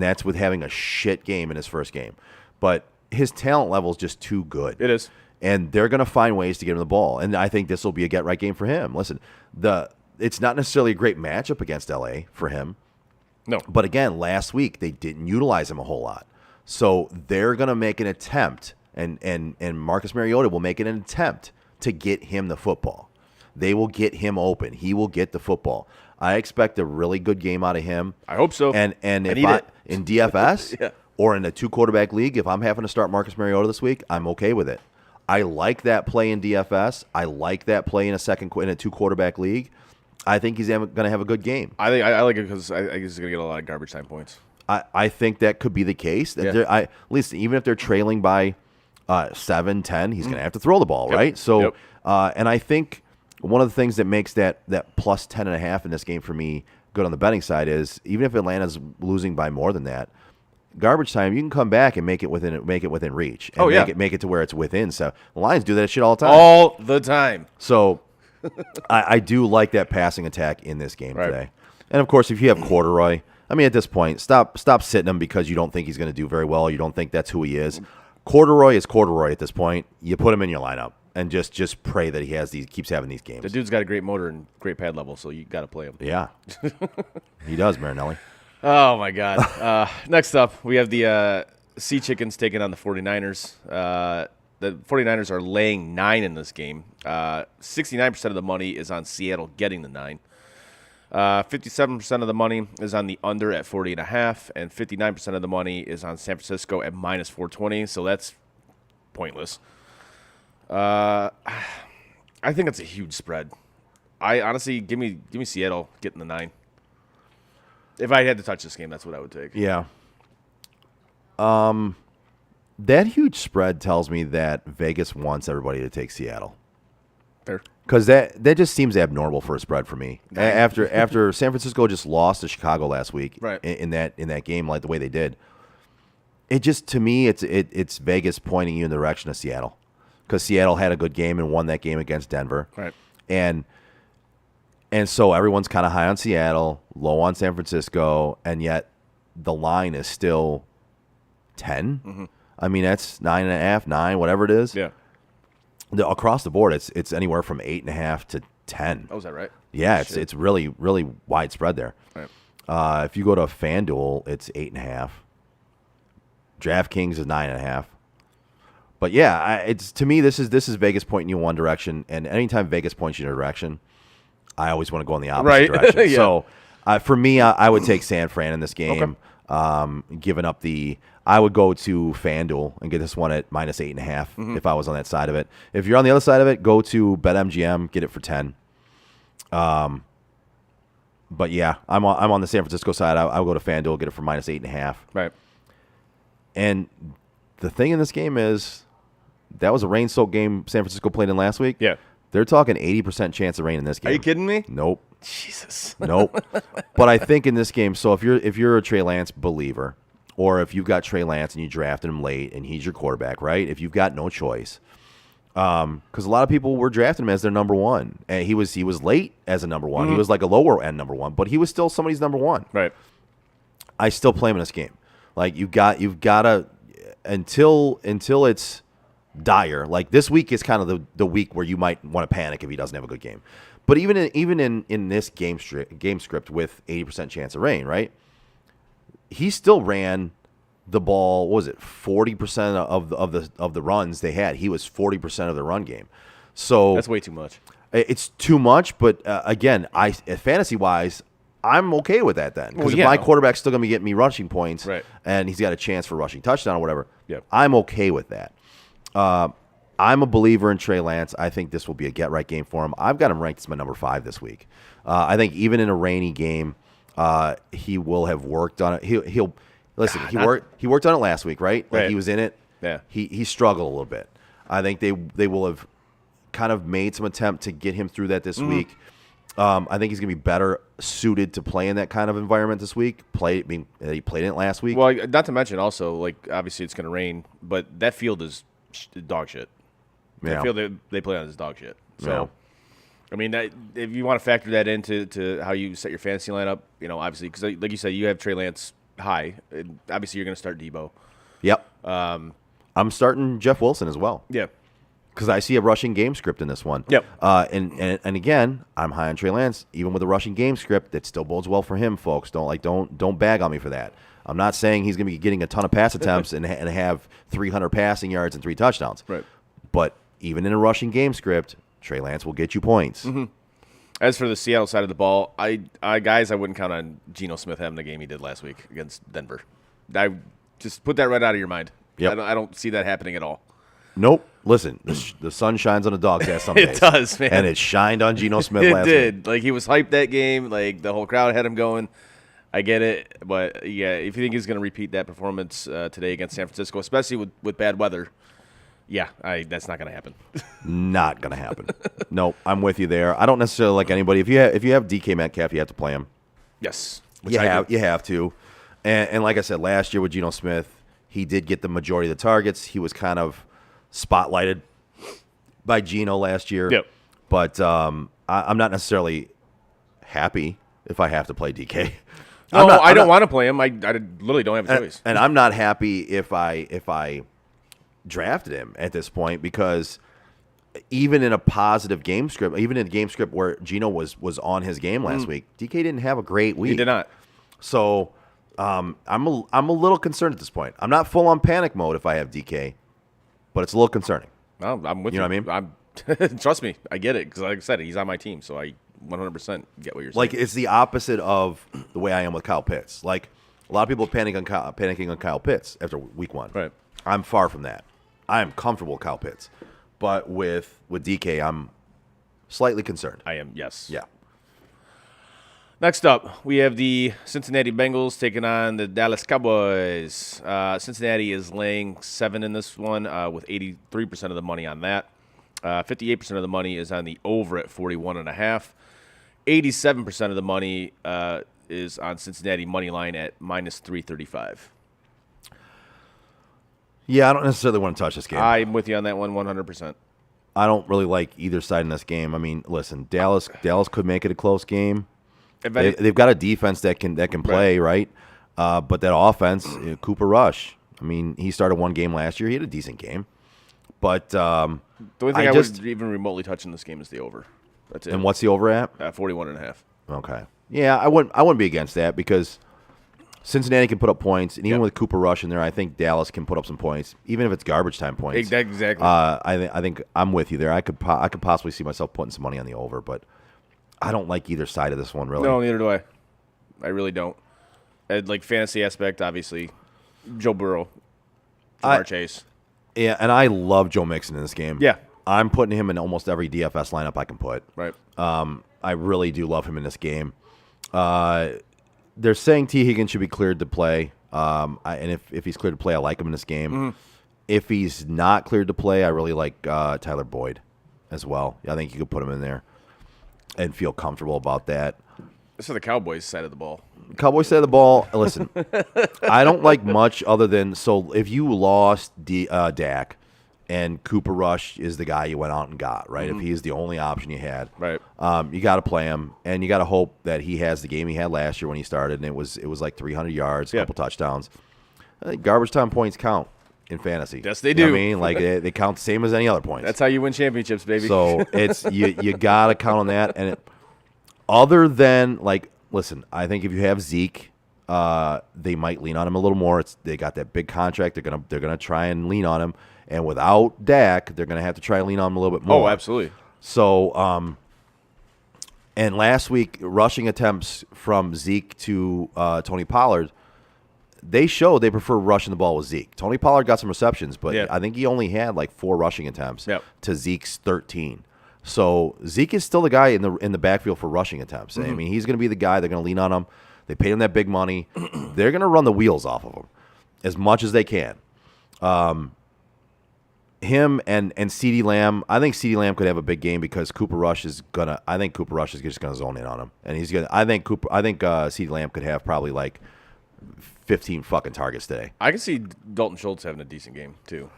that's with having a shit game in his first game. But his talent level is just too good. It is. And they're going to find ways to get him the ball. And I think this will be a get-right game for him. Listen, it's not necessarily a great matchup against L.A. for him. No. But again, last week they didn't utilize him a whole lot. So they're going to make an attempt, and Marcus Mariota will make an attempt to get him the football. They will get him open. He will get the football. I expect a really good game out of him. I hope so. And if need it. in DFS Yeah. or in a 2-quarterback league, if I'm having to start Marcus Mariota this week, I'm okay with it. I like that play in DFS. I like that play in a 2-quarterback least I think he's going to have a good game. I like it because I think he's going to get a lot of garbage time points. I think that could be the case. Yeah. At least even if they're trailing by 7-10, he's going to have to throw the ball, Yep. right? So, Yep. and I think one of the things that makes that plus 10.5 in this game for me good on the betting side is even if Atlanta's losing by more than that, garbage time, you can come back and make it within reach. And make it to where it's within. So the Lions do that shit all the time. All the time. So I do like that passing attack in this game today. And of course, if you have Corduroy, I mean, at this point, stop sitting him because you don't think he's going to do very well. You don't think that's who he is. Corduroy is Corduroy at this point. You put him in your lineup and just pray that he keeps having these games. The dude's got a great motor and great pad level, so you got to play him. Yeah, he does, Marinelli. Oh, my God. Next up, we have the Sea Chickens taking on the 49ers. The 49ers are laying 9 in this game. 69% of the money is on Seattle getting the 9. 57% of the money is on the under at 40.5, and 59% of the money is on San Francisco at minus 420. So that's pointless. I think it's a huge spread. I honestly give me Seattle getting the 9. If I had to touch this game, that's what I would take. Yeah. That huge spread tells me that Vegas wants everybody to take Seattle. Fair. Because that just seems abnormal for a spread for me. After San Francisco just lost to Chicago last week, right. in that game, like the way they did, it just, to me, it's Vegas pointing you in the direction of Seattle, because Seattle had a good game and won that game against Denver, right? And so everyone's kind of high on Seattle, low on San Francisco, and yet the line is still 10. Mm-hmm. I mean, that's 9.5, 9, whatever it is. Yeah. Across the board, it's anywhere from 8.5 to 10. Oh, is that right? Yeah, it's really, really widespread there. Right. If you go to FanDuel, it's 8.5. DraftKings is 9.5. But yeah, it's, to me, this is Vegas pointing you in one direction, and anytime Vegas points you in a direction, I always want to go in the opposite direction. Yeah. So for me, I would take San Fran in this game. Okay. I would go to FanDuel and get this one at minus 8.5 if I was on that side of it. If you're on the other side of it, go to BetMGM, get it for 10. But yeah, I'm on the San Francisco side. I would go to FanDuel, get it for minus 8.5. Right. And the thing in this game is, that was a rain-soaked game San Francisco played in last week. Yeah. They're talking 80% chance of rain in this game. Are you kidding me? Nope. Jesus. Nope. But I think in this game, so if you're a Trey Lance believer, or if you've got Trey Lance and you drafted him late and he's your quarterback, right? If you've got no choice, because a lot of people were drafting him as their number one, and he was late as a number one. He was like a lower end number one, but he was still somebody's number one. Right. I still play him in this game. Like you've got to until it's dire. Like this week is kind of the week where you might want to panic if he doesn't have a good game. But even in this game script with 80% chance of rain, right? He still ran the ball. What was it 40% of the runs they had? He was 40% of the run game. So that's way too much. It's too much. But again, fantasy wise, I'm okay with that then, because if my quarterback's still going to be getting me rushing points, right, and he's got a chance for rushing touchdown or whatever, yeah, I'm okay with that. I'm a believer in Trey Lance. I think this will be a get-right game for him. I've got him ranked as my number 5 this week. I think even in a rainy game, he will have worked on it. He'll listen. He worked on it last week, right? Like he was in it. Yeah. He struggled a little bit. I think they will have kind of made some attempt to get him through that this week. I think he's going to be better suited to play in that kind of environment this week. He played in it last week. Well, not to mention also, like, obviously it's going to rain, but that field is dog shit. Yeah. The field they play on is dog shit. So, Yeah. I mean, if you want to factor that into how you set your fantasy lineup, obviously, because like you said, you have Trey Lance high. And obviously, you're going to start Debo. Yep. I'm starting Jeff Wilson as well. Yeah. Because I see a rushing game script in this one. Yep. And again, I'm high on Trey Lance. Even with a rushing game script, that still bodes well for him, folks. Don't bag on me for that. I'm not saying he's going to be getting a ton of pass attempts and have 300 passing yards and 3 touchdowns. Right. But even in a rushing game script, Trey Lance will get you points. Mm-hmm. As for the Seattle side of the ball, I wouldn't count on Geno Smith having the game he did last week against Denver. I just put that right out of your mind. Yep. I don't see that happening at all. Nope. Listen, the sun shines on a dog's ass some days. It does, man. And it shined on Geno Smith last week. It week. did. Like, he was hyped that game. Like, the whole crowd had him going. I get it. But, yeah, if you think he's going to repeat that performance today against San Francisco, especially with bad weather, yeah, that's not going to happen. Not going to happen. Nope, I'm with you there. I don't necessarily like anybody. If you have DK Metcalf, you have to play him. Yes. You have to. And like I said, last year with Geno Smith, he did get the majority of the targets. He was kind of spotlighted by Geno last year. Yep. But I'm not necessarily happy if I have to play DK. No, I don't want to play him. I literally don't have a choice. And I'm not happy if I drafted him at this point, because even in a positive game script, even in a game script where Geno was on his game last week, DK didn't have a great week. He did not. So I'm a little concerned at this point. I'm not full on panic mode if I have DK, but it's a little concerning. No, I'm with you. You know what I mean? Trust me, I get it, because like I said, he's on my team, so I 100% get what you're saying. Like, it's the opposite of the way I am with Kyle Pitts. Like, a lot of people panicking on Kyle Pitts after week 1. Right. I'm far from that. I am comfortable with Kyle Pitts. But with DK, I'm slightly concerned. I am, yes. Yeah. Next up, we have the Cincinnati Bengals taking on the Dallas Cowboys. Cincinnati is laying 7 in this one with 83% of the money on that. 58% of the money is on the over at 41.5. 87% of the money is on Cincinnati money line at minus 335. Yeah, I don't necessarily want to touch this game. I'm with you on that one 100%. I don't really like either side in this game. I mean, listen, Dallas could make it a close game. They've got a defense that can play, right? But that offense, Cooper Rush. I mean, he started one game last year. He had a decent game. But the only thing I would even remotely touch in this game is the over. That's it. And what's the over at? 41.5. Okay. Yeah, I wouldn't be against that, because Cincinnati can put up points, and even with Cooper Rush in there, I think Dallas can put up some points, even if it's garbage time points. Exactly. I think I'm with you there. I could possibly see myself putting some money on the over, but I don't like either side of this one, really. No, neither do I. I really don't. Like, fantasy aspect, obviously, Joe Burrow, Jamar Chase. Yeah, and I love Joe Mixon in this game. Yeah. I'm putting him in almost every DFS lineup I can put. Right. I really do love him in this game. They're saying T. Higgins should be cleared to play. And if he's cleared to play, I like him in this game. Mm-hmm. If he's not cleared to play, I really like Tyler Boyd as well. I think you could put him in there and feel comfortable about that. This is the Cowboys side of the ball. Cowboys side of the ball, listen, I don't like much other than, so if you lost Dak and Cooper Rush is the guy you went out and got, right? If he's the only option you had, Right. You got to play him, and you got to hope that he has the game he had last year when he started, and it was like 300 yards, a couple touchdowns. I think garbage time points count in fantasy. Yes, they You know do. what I mean, like they count the same as any other points. That's how you win championships, baby. So it's you got to count on that. And other than, like, listen, I think if you have Zeke, they might lean on him a little more. They got that big contract. They're gonna try and lean on him. And without Dak, they're gonna have to try and lean on him a little bit more. Oh, absolutely. So, and last week, rushing attempts from Zeke to Tony Pollard, they showed they prefer rushing the ball with Zeke. Tony Pollard got some receptions, but Yeah. I think he only had like 4 rushing attempts Yep. to Zeke's 13. So Zeke is still the guy in the backfield for rushing attempts. I mean, he's going to be the guy. They're going to lean on him. They paid him that big money. They're going to run the wheels off of him as much as they can. Him and CeeDee Lamb, I think CeeDee Lamb could have a big game because Cooper Rush is gonna. I think Cooper Rush is just gonna zone in on him, and he's gonna. I think CeeDee Lamb could have probably like 15 fucking targets today. I can see Dalton Schultz having a decent game, too.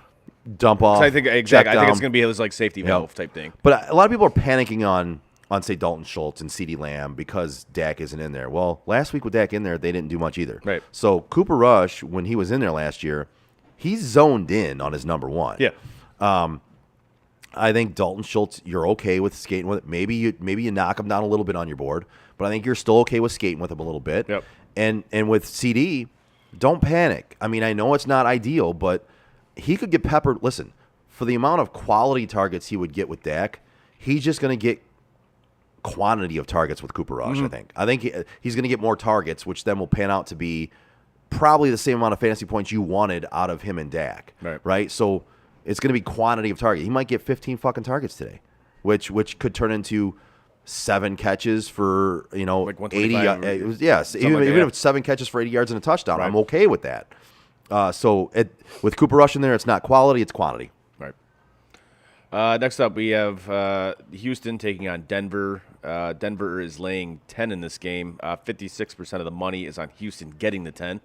Dump off. I think check exactly. I think it's down. going to be his like safety valve type thing. But a lot of people are panicking on say Dalton Schultz and CeeDee Lamb because Dak isn't in there. Well, last week with Dak in there, they didn't do much either. Right. So Cooper Rush, when he was in there last year, he's zoned in on his number one. Yeah. I think Dalton Schultz, you're okay with skating with it. Maybe you knock him down a little bit on your board, but I think you're still okay with skating with him a little bit. Yep. And with CD, don't panic. I mean, I know it's not ideal, but he could get peppered. Listen, for the amount of quality targets he would get with Dak, he's just going to get quantity of targets with Cooper Rush, I think he's going to get more targets, which then will pan out to be probably the same amount of fantasy points you wanted out of him and Dak. Right? So it's going to be quantity of target. He might get 15 fucking targets today, which could turn into 7 catches for, like 80. 125 Yes, even like that, if it's 7 catches for 80 yards and a touchdown, Right. I'm okay with that. So with Cooper Rush in there, it's not quality, it's quantity. Right. Next up, we have Houston taking on Denver. Denver is laying 10 in this game. 56% of the money is on Houston getting the 10.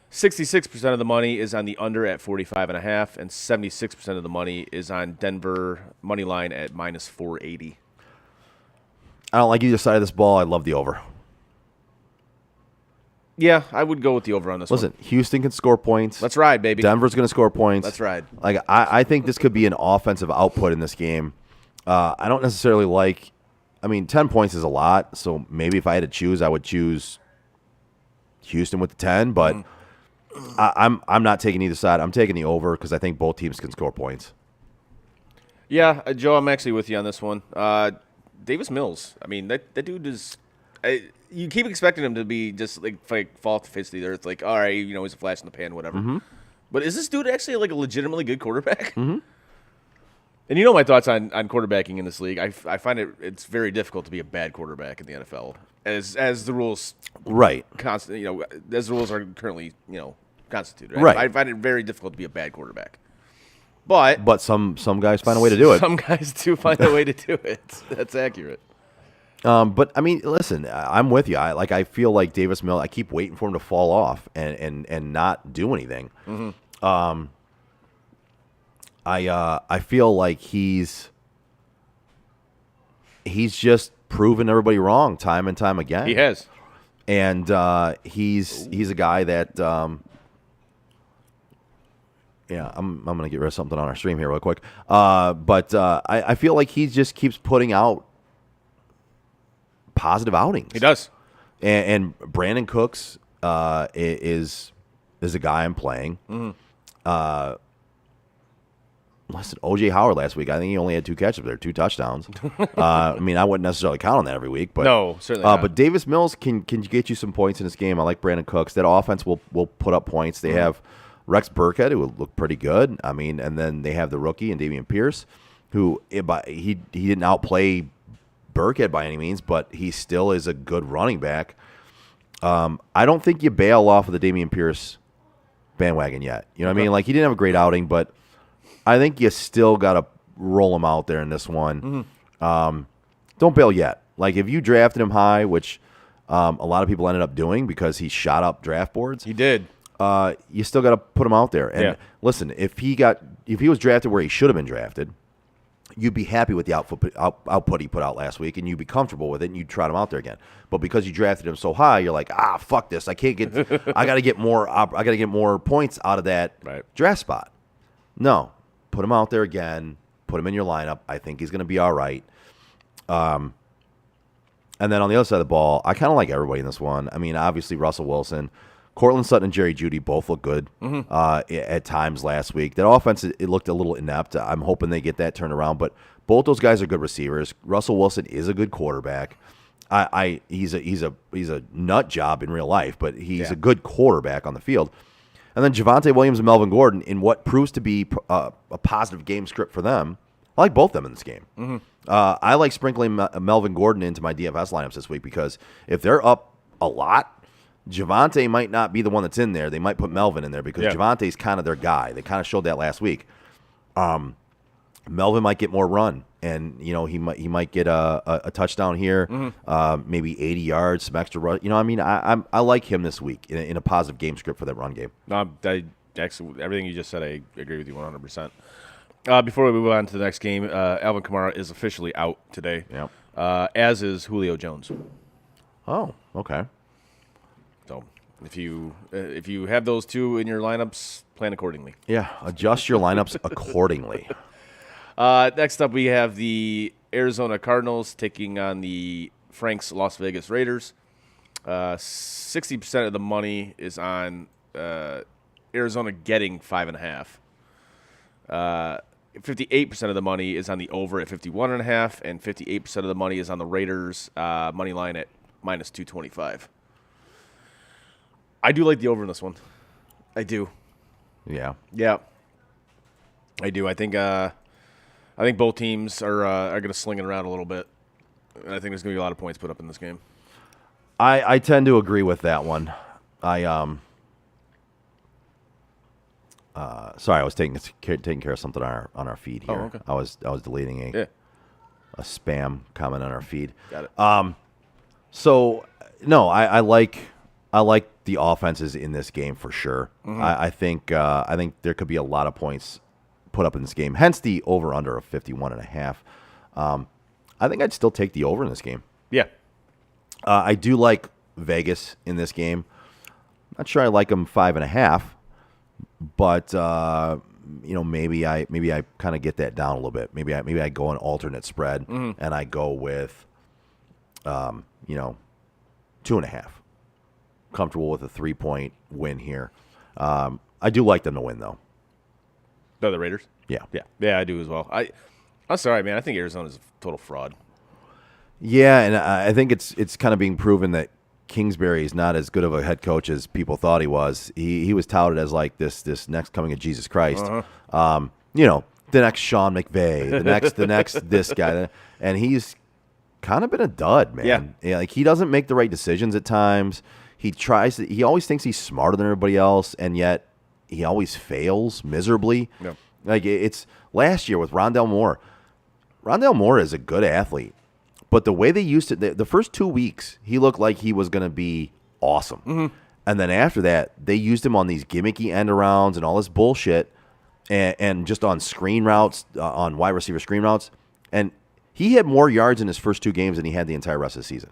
66% of the money is on the under at 45.5, and 76% of the money is on Denver money line at minus 480. I don't like either side of this ball. I love the over. Yeah, I would go with the over on this Listen, one. Houston can score points. Let's ride, baby. Denver's going to score points. Let's ride. Like I think this could be an offensive output in this game. I don't necessarily like. I mean, 10 points is a lot. So maybe if I had to choose, I would choose Houston with the 10. But I'm not taking either side. I'm taking the over because I think both teams can score points. Yeah, Joe, I'm actually with you on this one. Davis Mills. I mean, that dude is. You keep expecting him to be just like fall off the face of the earth. Like, all right, he's a flash in the pan, whatever. Mm-hmm. But is this dude actually like a legitimately good quarterback? Mm-hmm. And you know my thoughts on quarterbacking in this league. I find it's very difficult to be a bad quarterback in the NFL, as the rules Right. as the rules are currently constituted. Right. I find it very difficult to be a bad quarterback. But some guys find a way to do it. Some guys do find a way to do it. That's accurate. But I mean, listen, I'm with you. I feel like Davis Mills. I keep waiting for him to fall off and not do anything. Mm-hmm. I feel like he's just proven everybody wrong time and time again. He has, and he's a guy that. Yeah, I'm gonna get rid of something on our stream here real quick. But I feel like he just keeps putting out positive outings. he does. And Brandon Cooks is a guy I'm playing. Mm-hmm. Listen, O.J. Howard last week, I think he only had 2 catches there, 2 touchdowns. I mean, I wouldn't necessarily count on that every week, but No, certainly not. But Davis Mills can get you some points in this game. I like Brandon Cooks. That offense will put up points. They have Rex Burkhead, who will look pretty good. I mean, and then they have the rookie and Dameon Pierce, who he didn't outplay Burkhead by any means, but he still is a good running back. I don't think you bail off of the Dameon Pierce bandwagon yet. You know what I mean? Like, he didn't have a great outing, but I think you still got to roll him out there in this one. Mm-hmm. Don't bail yet. Like, if you drafted him high, which a lot of people ended up doing because he shot up draft boards. He did. You still got to put him out there. And listen, if he was drafted where he should have been drafted, you'd be happy with the output he put out last week, and you'd be comfortable with it, and you'd trot him out there again. But because you drafted him so high, you're like, fuck this. I can't get. I got to get more. I got to get more points out of that draft spot. No, put him out there again. Put him in your lineup. I think he's going to be all right. And then on the other side of the ball, I kind of like everybody in this one. I mean, obviously Russell Wilson. Cortland Sutton and Jerry Jeudy both look good at times last week. That offense, it looked a little inept. I'm hoping they get that turned around. But both those guys are good receivers. Russell Wilson is a good quarterback. He's a nut job in real life, but he's a good quarterback on the field. And then Javonte Williams and Melvin Gordon in what proves to be a positive game script for them. I like both of them in this game. Mm-hmm. I like sprinkling Melvin Gordon into my DFS lineups this week because if they're up a lot, Javonte might not be the one that's in there. They might put Melvin in there because Javante's kind of their guy. They kind of showed that last week. Melvin might get more run, and he might get a touchdown here, maybe 80 yards, some extra run. I mean, I like him this week in a positive game script for that run game. No, actually, everything you just said, I agree with you 100%. Before we move on to the next game, Alvin Kamara is officially out today. Yep. As is Julio Jones. Oh, okay. So if you have those two in your lineups, plan accordingly. Yeah, adjust your lineups accordingly. Next up, we have the Arizona Cardinals taking on the Frank's Las Vegas Raiders. 60% of the money is on Arizona getting 5.5. 58% of the money is on the over at 51.5, and 58% of the money is on the Raiders money line at minus 225. I do like the over in this one. I do. Yeah. Yeah. I do. I think both teams are going to sling it around a little bit. And I think there's going to be a lot of points put up in this game. I tend to agree with that one. Sorry, I was taking care of something on our feed here. Oh, okay. I was deleting a spam comment on our feed. Got it. So no, I like the offenses in this game for sure. Mm-hmm. I think there could be a lot of points put up in this game. Hence the over under of 51.5. I think I'd still take the over in this game. Yeah. I do like Vegas in this game. Not sure I like them 5.5, but maybe I kind of get that down a little bit. Maybe I go an alternate spread and I go with 2.5. Comfortable with a 3-point win here. I do like them to win though. The Raiders? Yeah. Yeah, I do as well. I'm sorry, man. I think Arizona's a total fraud. Yeah, and I think it's kind of being proven that Kingsbury is not as good of a head coach as people thought he was. He was touted as like this next coming of Jesus Christ. The next Sean McVay, the next this guy, and he's kind of been a dud, man. Yeah, like he doesn't make the right decisions at times. He always thinks he's smarter than everybody else, and yet he always fails miserably. Yeah. Like it's last year with Rondell Moore. Rondell Moore is a good athlete, but the way they used it, the first 2 weeks, he looked like he was going to be awesome. Mm-hmm. And then after that, they used him on these gimmicky end arounds and all this bullshit, and just on screen routes, on wide receiver screen routes. And he had more yards in his first 2 games than he had the entire rest of the season.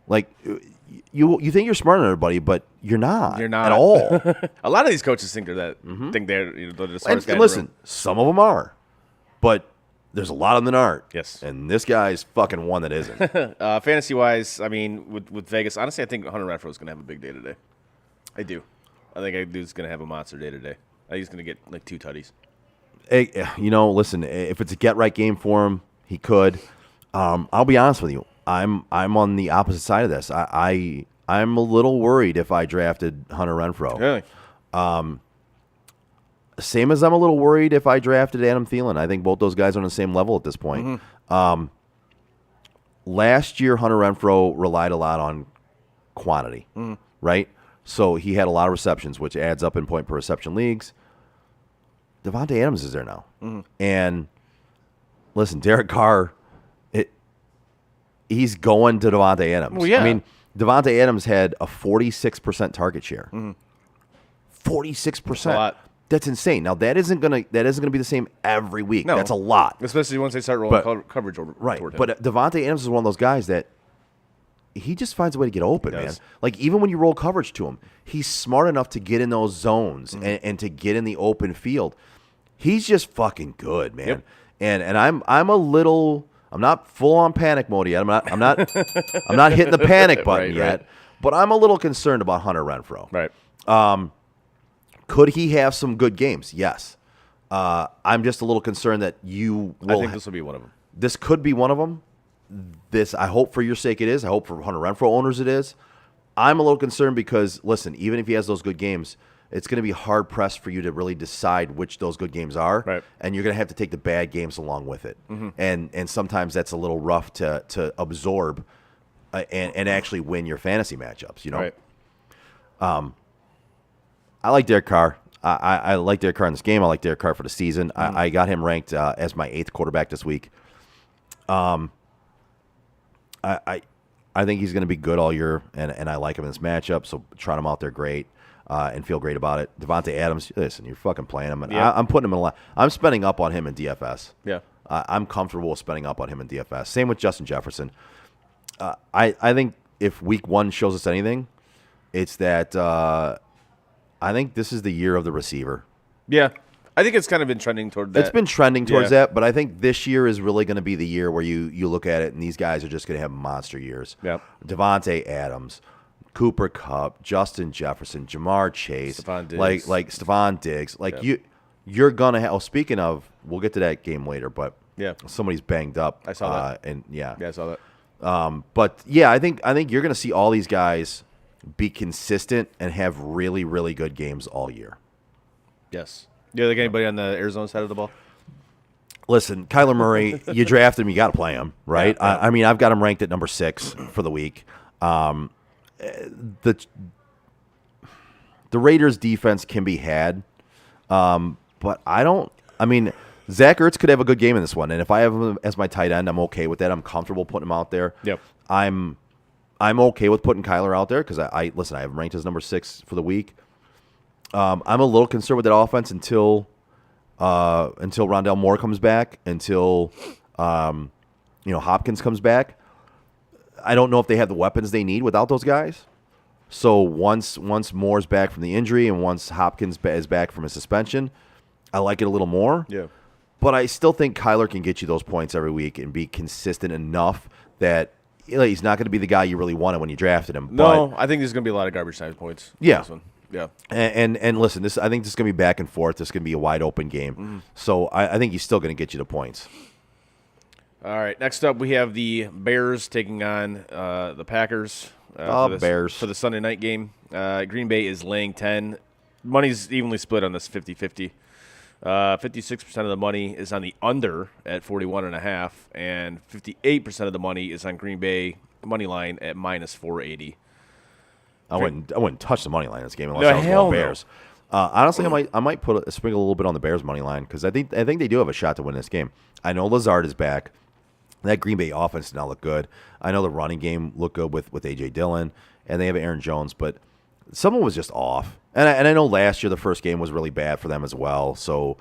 Like, you think you're smarter than everybody, but you're not. You're not at all. A lot of these coaches think they're that. Think they're the smartest guy And in listen, the room. some of them are, but there's a lot of them that aren't. Yes. And this guy's fucking one that isn't. Fantasy wise, I mean, with Vegas, honestly, I think Hunter Renfrow is going to have a big day today. I do. I think dude's going to have a monster day today. I think he's going to get like 2 tutties. Hey, listen, if it's a get right game for him, he could. I'll be honest with you. I'm on the opposite side of this. I'm a little worried if I drafted Hunter Renfrow. Really? Same as I'm a little worried if I drafted Adam Thielen. I think both those guys are on the same level at this point. Mm-hmm. Last year, Hunter Renfrow relied a lot on quantity, right? So he had a lot of receptions, which adds up in point per reception leagues. Devontae Adams is there now. And listen, Derek Carr, he's going to Devontae Adams. Well, yeah. I mean, Devontae Adams had a 46% target share. 46%. That's a lot. That's insane. Now that isn't gonna be the same every week. No. That's a lot. Especially once they start rolling coverage over. Right. Toward him. But Devontae Adams is one of those guys that he just finds a way to get open, He man. does. Like even when you roll coverage to him, he's smart enough to get in those zones and to get in the open field. He's just fucking good, man. Yep. And I'm a little, I'm not full on panic mode yet. I'm not I'm not hitting the panic button Right, yet. right. But I'm a little concerned about Hunter Renfrow. Right. Could he have some good games? Yes. I'm just a little concerned that you will. I think this will be one of them. This could be one of them. This, I hope for your sake it is. I hope for Hunter Renfrow owners it is. I'm a little concerned because, listen, even if he has those good games, it's going to be hard pressed for you to really decide which those good games are. Right. And you're going to have to take the bad games along with it. And sometimes that's a little rough to absorb and actually win your fantasy matchups, you know? Right. I like Derek Carr. I like Derek Carr in this game. I like Derek Carr for the season. I got him ranked as my 8th quarterback this week. I think he's going to be good all year, and I like him in this matchup. So trot him out there, great, and feel great about it. Devontae Adams, listen, you're fucking playing him. And Yeah. I'm putting him in a lot. I'm spending up on him in DFS. Yeah. I'm comfortable with spending up on him in DFS. Same with Justin Jefferson. I think if week 1 shows us anything, it's that I think this is the year of the receiver. Yeah. I think it's kind of been trending toward that. It's been trending towards Yeah. that, but I think this year is really going to be the year where you look at it and these guys are just going to have monster years. Yep. Devontae Adams, Cooper Kupp, Justin Jefferson, Jamar Chase, Stephon Diggs. like Stephon Diggs. Like Yep. you're going to have. Oh, speaking of, we'll get to that game later, but Yeah. somebody's banged up. I saw that. And yeah. Yeah, I saw that. But yeah, I think you're going to see all these guys be consistent and have really, really good games all year. Yes. Do you think anybody on the Arizona side of the ball? Listen, Kyler Murray, you drafted him, you got to play him, right? Yeah, yeah. I mean, I've got him ranked at number 6 for the week. The Raiders' defense can be had. But I don't. I mean, Zach Ertz could have a good game in this one, and if I have him as my tight end, I'm okay with that. I'm comfortable putting him out there. Yep. I'm okay with putting Kyler out there because I listen. I have him ranked as number 6 for the week. I'm a little concerned with that offense until Rondale Moore comes back, until Hopkins comes back. I don't know if they have the weapons they need without those guys. So once Moore's back from the injury and once Hopkins is back from a suspension, I like it a little more. Yeah. But I still think Kyler can get you those points every week and be consistent enough that he's not going to be the guy you really wanted when you drafted him. No, I think there's going to be a lot of garbage time points. Yeah. This one. Yeah. And listen, I think this is going to be back and forth. This is going to be a wide open game. Mm-hmm. So I think he's still going to get you the points. All right. Next up, we have the Bears taking on the Packers. Bears. For the Sunday night game. Green Bay is laying 10. Money's evenly split on this 50-50. 56% of the money is on the under at 41.5, and 58% of the money is on Green Bay money line at minus 480. I wouldn't touch the money line in this game unless No, I was hell going no. Bears. Honestly, I might sprinkle a little bit on the Bears money line because I think they do have a shot to win this game. I know Lazard is back. That Green Bay offense does not look good. I know the running game looked good with A.J. Dillon, and they have Aaron Jones, but someone was just off. And I know last year the first game was really bad for them as well, so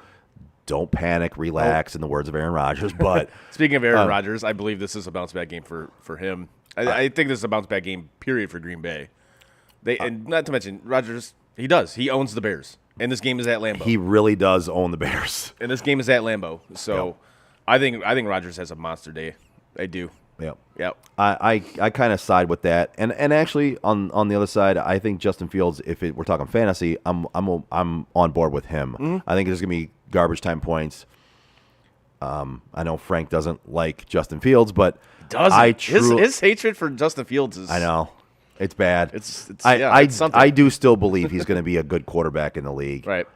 don't panic, relax, in the words of Aaron Rodgers. But Speaking of Aaron Rodgers, I believe this is a bounce-back game for him. I think this is a bounce-back game, period, for Green Bay. And not to mention, Rodgers, he owns the Bears, and this game is at Lambeau. he really does own the Bears. And this game is at Lambeau, so Yep. I think Rodgers has a monster day. I do. Yep. Yep. I kind of side with that, and actually on the other side, I think Justin Fields. If we're talking fantasy, I'm on board with him. Mm-hmm. I think there's gonna be garbage time points. I know Frank doesn't like Justin Fields, but His hatred for Justin Fields is. I know it's bad. It's something. I do still believe he's going to be a good quarterback in the league, Right.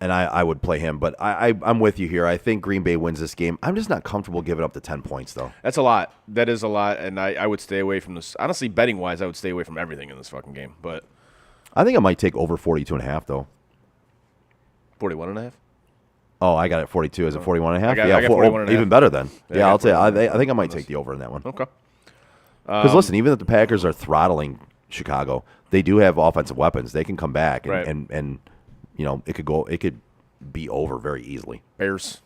and I would play him. But I'm with you here. I think Green Bay wins this game. I'm just not comfortable giving up the 10 points though. That's a lot. That is a lot, and I would stay away from this. Honestly, betting wise, I would stay away from everything in this fucking game. But I think I might take over 42.5 though. 41.5. Oh, I got it 42. Is it 41.5? I got 41.5. Even better then. Yeah, Yeah, I I'll got say. I 41.5. think I might take the over in that one. Okay. Because listen, even if the Packers are throttling Chicago, they do have offensive weapons. They can come back and, Right. and it could be over very easily. Bears.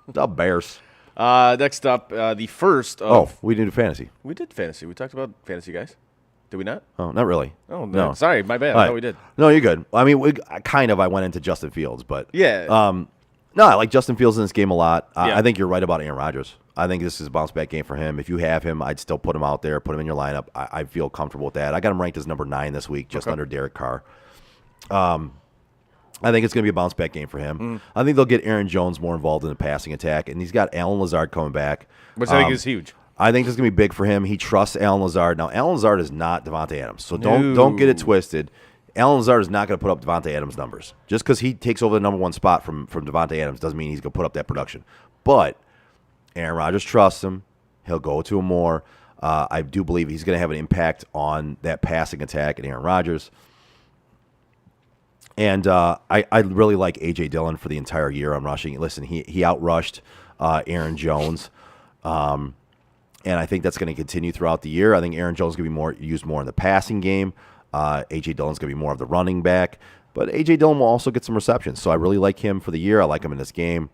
The Bears. Next up, the first of. Oh, we did fantasy. We did fantasy. We talked about fantasy, guys. Did we not? Oh, not really. Oh, no. Sorry, my bad. All I right. thought we did. No, you're good. I mean, I went into Justin Fields, but Yeah. no, I like Justin Fields in this game a lot. Yeah. I think you're right about Aaron Rodgers. I think this is a bounce back game for him. If you have him, I'd still put him out there, put him in your lineup. I feel comfortable with that. I got him ranked as number 9 this week, just under Derek Carr. I think it's going to be a bounce back game for him. I think they'll get Aaron Jones more involved in the passing attack, and he's got Alan Lazard coming back. Which I think is huge. I think this is going to be big for him. He trusts Alan Lazard. Now, Alan Lazard is not Devontae Adams, so don't get it twisted. Alan Lazard is not going to put up Devontae Adams' numbers. Just because he takes over the number 1 spot from Devontae Adams doesn't mean he's going to put up that production. But Aaron Rodgers trusts him. He'll go to him more. I do believe he's going to have an impact on that passing attack and Aaron Rodgers. And I really like A.J. Dillon for the entire year on rushing. Listen, he outrushed Aaron Jones. And I think that's going to continue throughout the year. I think Aaron Jones is going to be used more in the passing game. A.J. Dillon's going to be more of the running back. But A.J. Dillon will also get some receptions. So I really like him for the year. I like him in this game.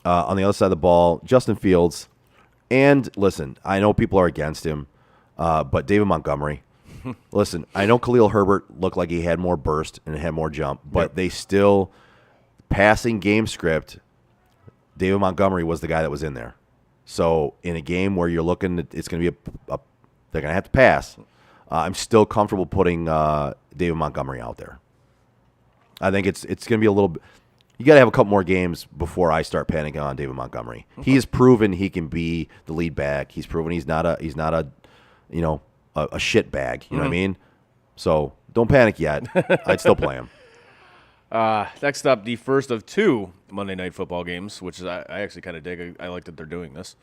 On the other side of the ball, Justin Fields. And listen, I know people are against him, but David Montgomery. Listen, I know Khalil Herbert looked like he had more burst and had more jump, but they still, passing game script, David Montgomery was the guy that was in there. So in a game where you're looking, it's going to be they're going to have to pass. I'm still comfortable putting David Montgomery out there. I think it's going to be a little bit. You got to have a couple more games before I start panicking on David Montgomery. He has proven he can be the lead back. He's proven he's not a shit bag. You know what I mean? So don't panic yet. I'd still play him. Next up, the first of 2 Monday Night Football games, which is I actually kind of dig. I like that they're doing this.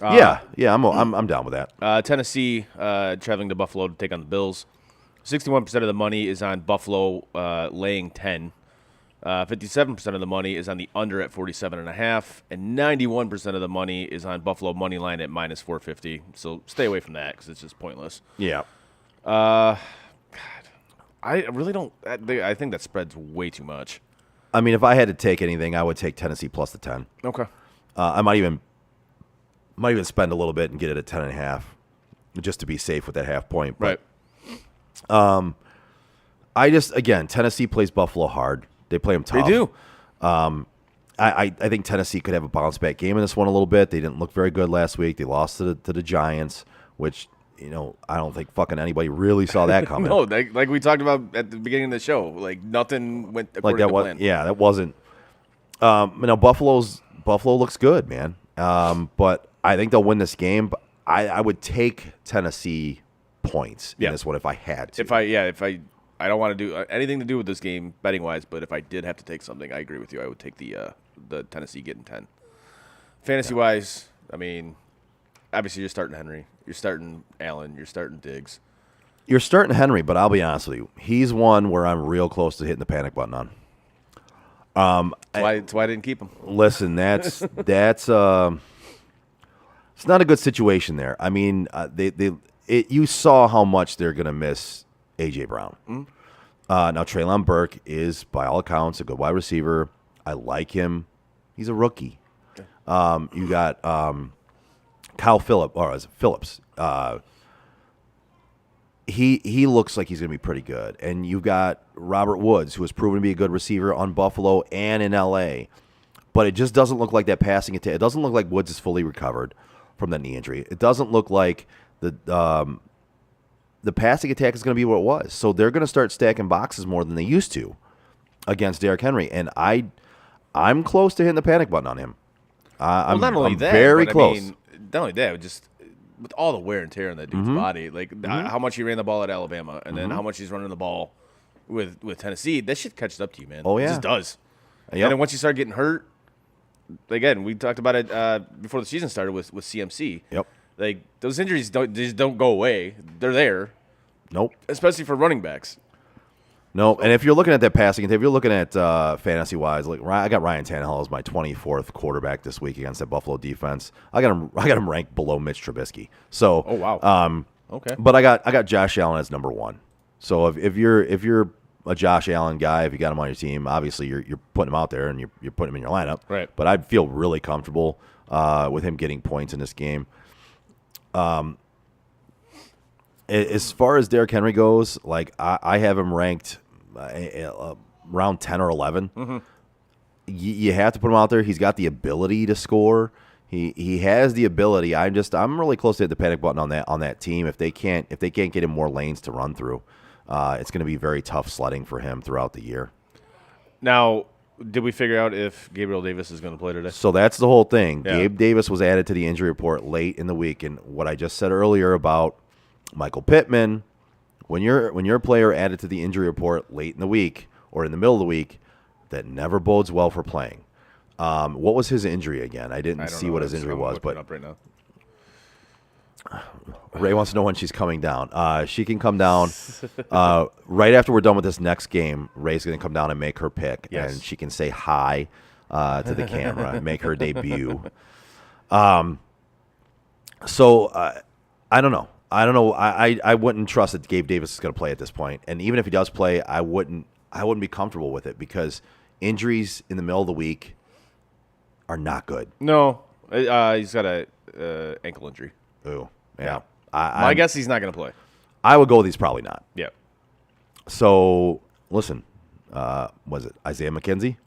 Yeah, I'm down with that. Tennessee traveling to Buffalo to take on the Bills. 61% of the money is on Buffalo laying 10. 57% of the money is on the under at 47.5, and 91% of the money is on Buffalo money line at minus 450. So stay away from that because it's just pointless. Yeah. God, I really don't. I think that spread's way too much. I mean, if I had to take anything, I would take Tennessee plus the 10. Okay. I might even spend a little bit and get it at 10.5, just to be safe with that half point. But, Right. again, Tennessee plays Buffalo hard. They play them tough. They do. I think Tennessee could have a bounce back game in this one a little bit. They didn't look very good last week. They lost to the Giants, which, I don't think fucking anybody really saw that coming. No, like we talked about at the beginning of the show, like nothing went according to plan. Yeah, that wasn't. Buffalo looks good, man. But I think they'll win this game. But I would take Tennessee points in this one if I had to. I don't want to do anything to do with this game betting wise, but if I did have to take something, I agree with you. I would take the Tennessee getting 10. Fantasy wise, I mean, obviously you're starting Henry, you're starting Allen, you're starting Diggs. You're starting Henry, but I'll be honest with you, he's one where I'm real close to hitting the panic button on. That's why I didn't keep him. Listen, that's it's not a good situation there. I mean, you saw how much they're going to miss A.J. Brown. Now, Treylon Burke is, by all accounts, a good wide receiver. I like him. He's a rookie. You got Kyle Phillips. He looks like he's going to be pretty good. And you've got Robert Woods, who has proven to be a good receiver on Buffalo and in L.A., but it just doesn't look like that passing attack. It doesn't look like Woods is fully recovered from that knee injury. It doesn't look like the passing attack is going to be what it was. So they're going to start stacking boxes more than they used to against Derrick Henry. And I'm close to hitting the panic button on him. I'm very close. Not only that, just with all the wear and tear on that dude's body, like how much he ran the ball at Alabama, and then how much he's running the ball with Tennessee, that shit catches up to you, man. Oh, yeah. It just does. Yep. And then once you start getting hurt, again, we talked about it before the season started with CMC. Yep. Like those injuries just don't go away. They're there. Nope. Especially for running backs. No, and if you're looking at that passing, if you're looking at fantasy-wise, like I got Ryan Tannehill as my 24th quarterback this week against that Buffalo defense. I got him ranked below Mitch Trubisky. So, oh wow. Okay. But I got Josh Allen as number 1. So if you're a Josh Allen guy, if you got him on your team, obviously you're putting him out there and you're putting him in your lineup. Right. But I'd feel really comfortable with him getting points in this game. As far as Derrick Henry goes, like I have him ranked around 10 or 11. You have to put him out there. He's got the ability to score. He has the ability. I'm really close to hit the panic button on that team. If they can't get him more lanes to run through, it's going to be very tough sledding for him throughout the year. Now, did we figure out if Gabriel Davis is going to play today? So that's the whole thing. Yeah. Gabe Davis was added to the injury report late in the week, and what I just said earlier about Michael Pittman, when you're a player added to the injury report late in the week or in the middle of the week, that never bodes well for playing. What was his injury again? I didn't see what his injury was, but up right now. Ray wants to know when she's coming down. She can come down right after we're done with this next game. Ray's going to come down and make her pick, and she can say hi to the camera and make her debut. So I don't know. I wouldn't trust that Gabe Davis is going to play at this point, and even if he does play, I wouldn't be comfortable with it because injuries in the middle of the week are not good. No, he's got a ankle injury. Ooh, yeah. My guess he's not going to play. I would go with he's probably not. Yeah. So listen, was it Isaiah McKenzie?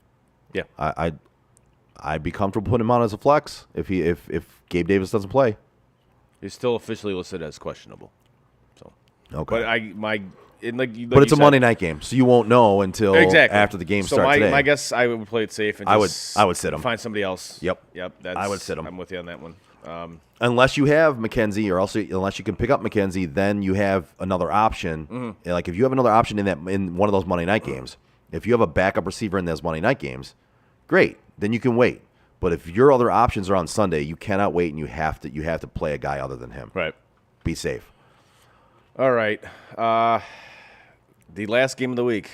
Yeah. I'd be comfortable putting him on as a flex if Gabe Davis doesn't play. He's still officially listed as questionable. So okay, but but it's a Monday night game, so you won't know until after the game starts today. So my guess, I would play it safe and I would sit him. Find somebody else. Yep. I would sit him. I'm with you on that one. Unless you have McKenzie, or else unless you can pick up McKenzie, then you have another option. Like if you have another option in one of those Monday night games, if you have a backup receiver in those Monday night games, great. Then you can wait. But if your other options are on Sunday, you cannot wait, and you have to play a guy other than him. Right. Be safe. All right. The last game of the week.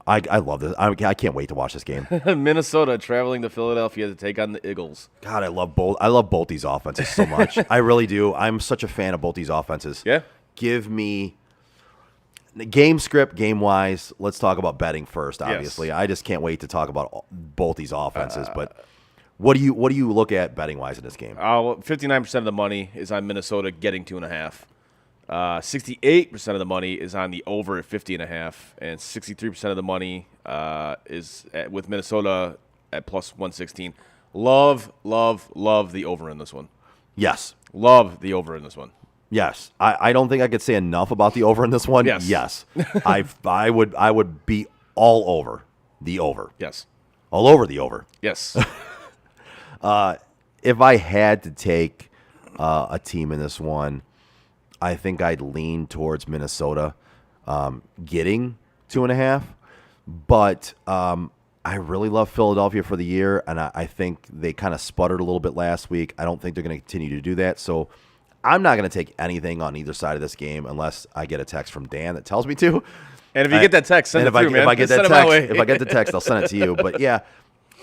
I love this. I can't wait to watch this game. Minnesota traveling to Philadelphia to take on the Eagles. God, I love both these offenses so much. I really do. I'm such a fan of both these offenses. Yeah. Give me game script, game wise. Let's talk about betting first. Obviously, Yes. I just can't wait to talk about both these offenses. But what do you look at betting wise in this game? 59% of the money is on Minnesota getting 2.5. 68% of the money is on the over at 50.5, and 63% of the money is with Minnesota at plus 116. Love the over in this one. Yes. Love the over in this one. Yes, I don't think I could say enough about the over in this one. Yes. I would be all over the over. Yes. All over the over. Yes. If I had to take a team in this one, I think I'd lean towards Minnesota getting 2.5. But I really love Philadelphia for the year, and I think they kind of sputtered a little bit last week. I don't think they're going to continue to do that. So I'm not going to take anything on either side of this game unless I get a text from Dan that tells me to. And if you get that text, send it through, man. If I get Send that it my text, way. if I get the text, I'll send it to you. But yeah,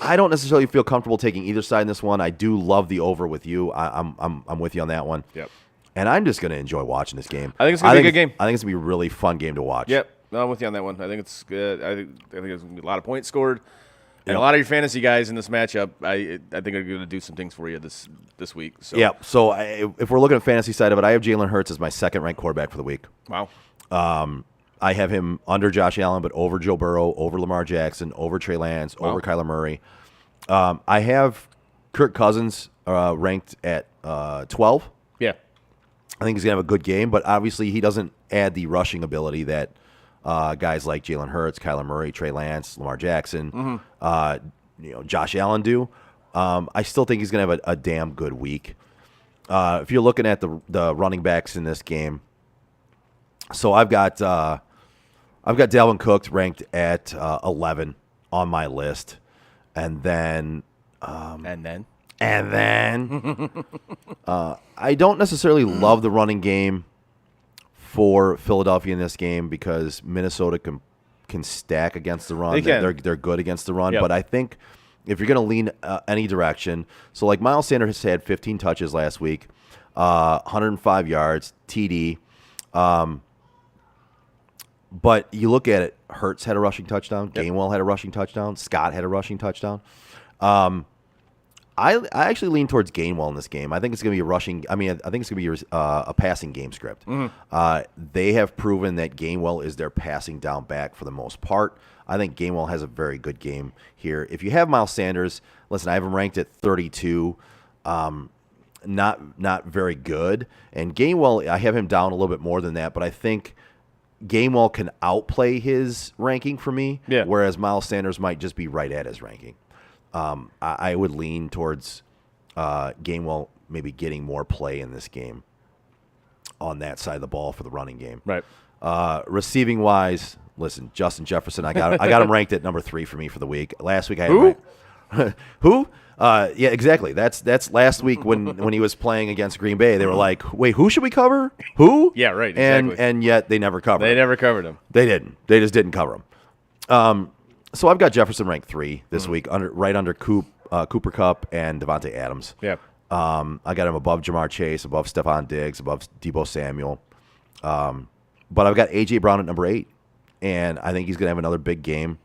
I don't necessarily feel comfortable taking either side in this one. I do love the over with you. I'm with you on that one. Yep. And I'm just going to enjoy watching this game. I think it's gonna be a good game. I think it's going to be a really fun game to watch. Yep. No, I'm with you on that one. I think it's good. I think there's going to be a lot of points scored. And a lot of your fantasy guys in this matchup, I think are going to do some things for you this week. So. Yeah. So if we're looking at fantasy side of it, I have Jalen Hurts as my second-ranked quarterback for the week. Wow. I have him under Josh Allen, but over Joe Burrow, over Lamar Jackson, over Trey Lance, over Kyler Murray. I have Kirk Cousins ranked at 12. Yeah. I think he's going to have a good game, but obviously he doesn't add the rushing ability that guys like Jalen Hurts, Kyler Murray, Trey Lance, Lamar Jackson, Josh Allen do. I still think he's going to have a damn good week. If you're looking at the running backs in this game, so I've got Dalvin Cook ranked at 11 on my list, and then I don't necessarily love the running game for Philadelphia in this game because Minnesota can stack against the run. They can. They're good against the run, Yep. but I think if you're going to lean any direction, so like Miles Sanders had 15 touches last week, 105 yards, TD. But you look at it, Hurts had a rushing touchdown, Gainwell had a rushing touchdown, Scott had a rushing touchdown. I actually lean towards Gainwell in this game. I think it's going to be a rushing. I think it's going to be a passing game script. They have proven that Gainwell is their passing down back for the most part. I think Gainwell has a very good game here. If you have Miles Sanders, listen, I have him ranked at 32. Not very good. And Gainwell, I have him down a little bit more than that, but I think Gainwell can outplay his ranking for me, whereas Miles Sanders might just be right at his ranking. I would lean towards Gainwell maybe getting more play in this game on that side of the ball for the running game. Right. Receiving wise, listen, Justin Jefferson, I got him ranked at number 3 for me for the week. Last week I had him ranked. Who? Yeah, exactly. That's last week when he was playing against Green Bay. They were like, "Wait, who should we cover? Who?" Yeah, right. Exactly. And yet they never covered. They never covered him. They didn't. They just didn't cover him. So I've got Jefferson ranked 3 this week, right under Cooper Kupp and Devontae Adams. Yeah. I got him above Jamar Chase, above Stephon Diggs, above Deebo Samuel. But I've got A.J. Brown at number 8, and I think he's going to have another big game.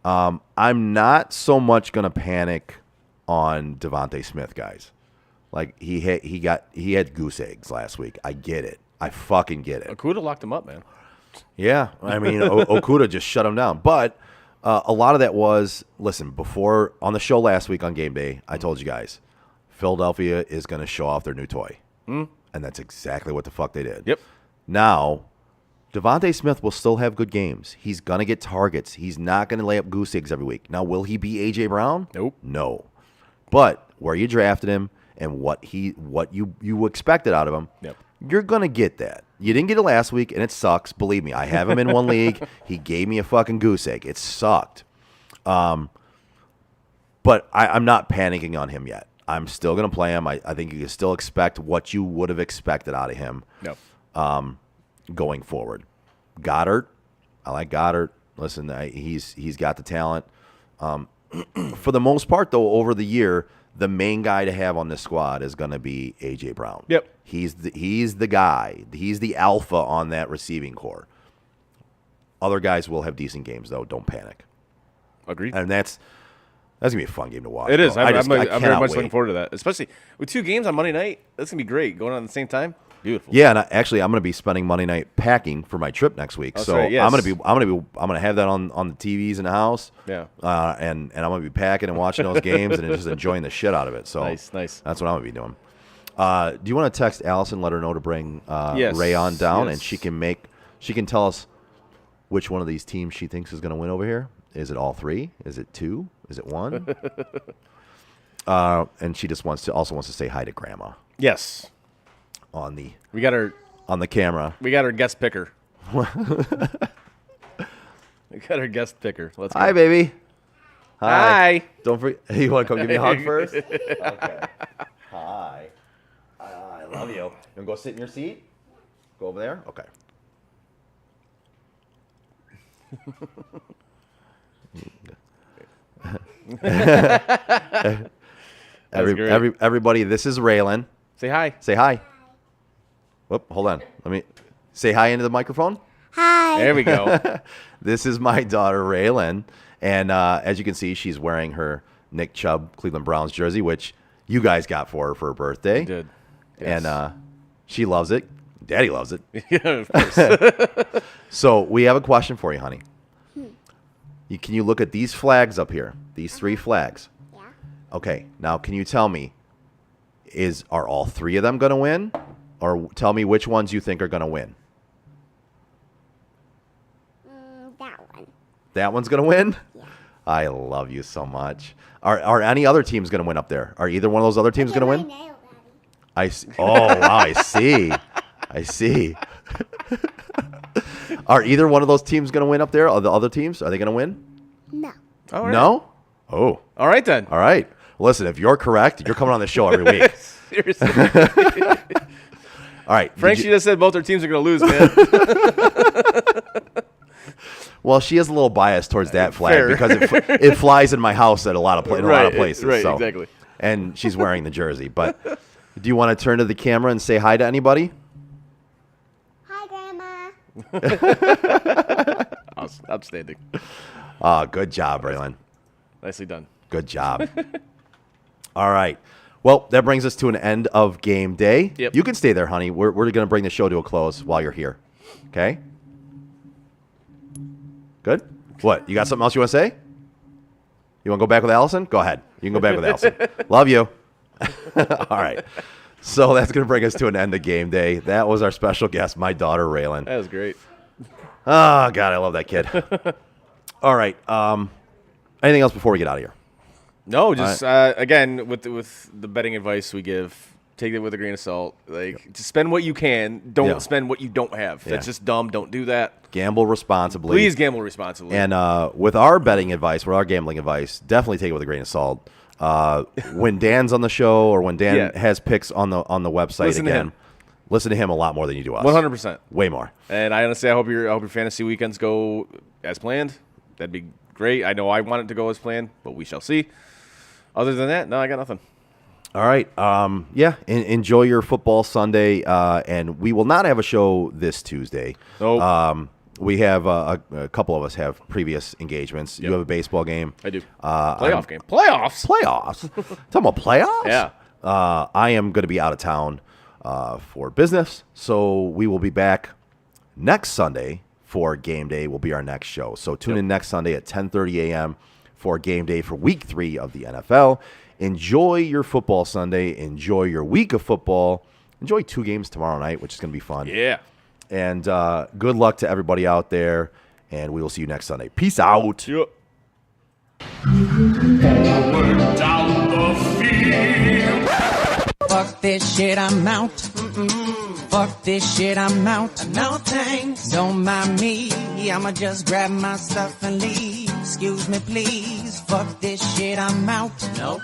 I'm not so much going to panic on Devontae Smith, guys. Like he had goose eggs last week. I get it. I fucking get it. Okudah locked him up, man. Yeah, I mean Okudah just shut him down. But a lot of that was, listen, before on the show last week on Game Day, I told you guys, Philadelphia is going to show off their new toy. And that's exactly what the fuck they did. Yep. Now, Devontae Smith will still have good games. He's going to get targets. He's not going to lay up goose eggs every week. Now, will he be A.J. Brown? Nope. No. But where you drafted him and what you expected out of him, Yep. you're going to get that. You didn't get it last week, and it sucks. Believe me, I have him in one league. He gave me a fucking goose egg. It sucked. But I'm not panicking on him yet. I'm still going to play him. I think you can still expect what you would have expected out of him Yep. going forward. Goddard, I like Goddard. Listen, he's got the talent. For the most part, though, over the year, the main guy to have on this squad is going to be A.J. Brown. Yep. He's the guy. He's the alpha on that receiving core. Other guys will have decent games, though. Don't panic. Agreed. And that's going to be a fun game to watch. It is. bro. I'm very cannot much wait. looking forward to that, especially with 2 games on Monday night. That's going to be great. Going on at the same time. Beautiful. Yeah, and actually, I'm going to be spending Monday night packing for my trip next week. That's so right, yes. I'm going to have that on the TVs in the house. Yeah. And I'm going to be packing and watching those games and just enjoying the shit out of it. So Nice. That's what I'm going to be doing. Do you want to text Allison, let her know to bring Yes, Ray on down, yes. and she can tell us which one of these teams she thinks is going to win over here? Is it all 3? Is it 2? Is it 1? And she just wants to say hi to Grandma Yes. we got the camera. We got our guest picker. We got our guest picker. Let's go. Hi, baby. Hi. Don't forget. You want to come give me a hug first? Okay. Hi. I love you. You want to go sit in your seat? Go over there? Okay. Everybody, this is Raylan. Say hi. Say hi. Whoop, hold on. Let me say hi into the microphone. There we go. This is my daughter, Raylan. And as you can see, she's wearing her Nick Chubb Cleveland Browns jersey, which you guys got for her birthday. We did. Yes. And she loves it. Daddy loves it. Yeah, of course. So we have a question for you, honey. Can you look at these flags up here? These 3 flags. Yeah. Okay. Now, can you tell me, are all 3 of them going to win? Or tell me which ones you think are going to win. That one. That one's going to win? Yeah. I love you so much. Are any other teams going to win up there? Are either one of those other teams going to win? Nailed, Daddy. I see. Oh, wow, I see. I see. Are either one of those teams going to win up there? Or the other teams? Are they going to win? No. All right. No? Oh. All right, then. All right. Listen, if you're correct, you're coming on the show every week. Seriously. All right. Frank, she just said both their teams are going to lose, man. Well, she is a little biased towards that flag Fair. because it flies in my house at a lot of places. Right, so. exactly. And she's wearing the jersey. But do you want to turn to the camera and say hi to anybody? Hi, Grandma. Outstanding. Good job, Raylan. Nicely done. Good job. All right. Well, that brings us to an end of game day. Yep. You can stay there, honey. We're going to bring the show to a close while you're here. Okay? Good? What? You got something else you want to say? You want to go back with Allison? Go ahead. You can go back with Allison. Love you. All right. So that's going to bring us to an end of game day. That was our special guest, my daughter, Raylan. That was great. Oh, God, I love that kid. All right. Anything else before we get out of here? No, just again with the betting advice we give, take it with a grain of salt. Like, just spend what you can. Don't spend what you don't have. That's just dumb. Don't do that. Gamble responsibly. Please gamble responsibly. And with our betting advice, with our gambling advice, definitely take it with a grain of salt. When Dan's on the show or when Dan has picks on the website listen to him a lot more than you do us. 100%. Way more. And I honestly, I hope your fantasy weekends go as planned. That'd be great. I know I want it to go as planned, but we shall see. Other than that, no, I got nothing. All right. Enjoy your football Sunday. And we will not have a show this Tuesday. Nope. We have a couple of us have previous engagements. Yep. You have a baseball game. I do. Playoff game. Playoffs. Talking about playoffs? Yeah. I am going to be out of town for business, so we will be back next Sunday for game day. Will be our next show. So tune in next Sunday at 10:30 a.m. for game day for Week 3 of the NFL. Enjoy your football Sunday. Enjoy your week of football. Enjoy 2 games tomorrow night, which is going to be fun. Yeah. And good luck to everybody out there, and we will see you next Sunday. Peace out. Yep. Down the field. Fuck this shit, I'm out. Fuck this shit, I'm out. No thanks, don't mind me. I'ma just grab my stuff and leave. Excuse me, please. Fuck this shit, I'm out. Nope.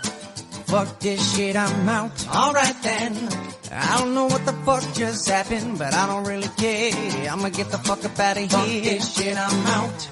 Fuck this shit, I'm out. Alright then. I don't know what the fuck just happened, but I don't really care. I'ma get the fuck up out of here. Fuck this shit, I'm out.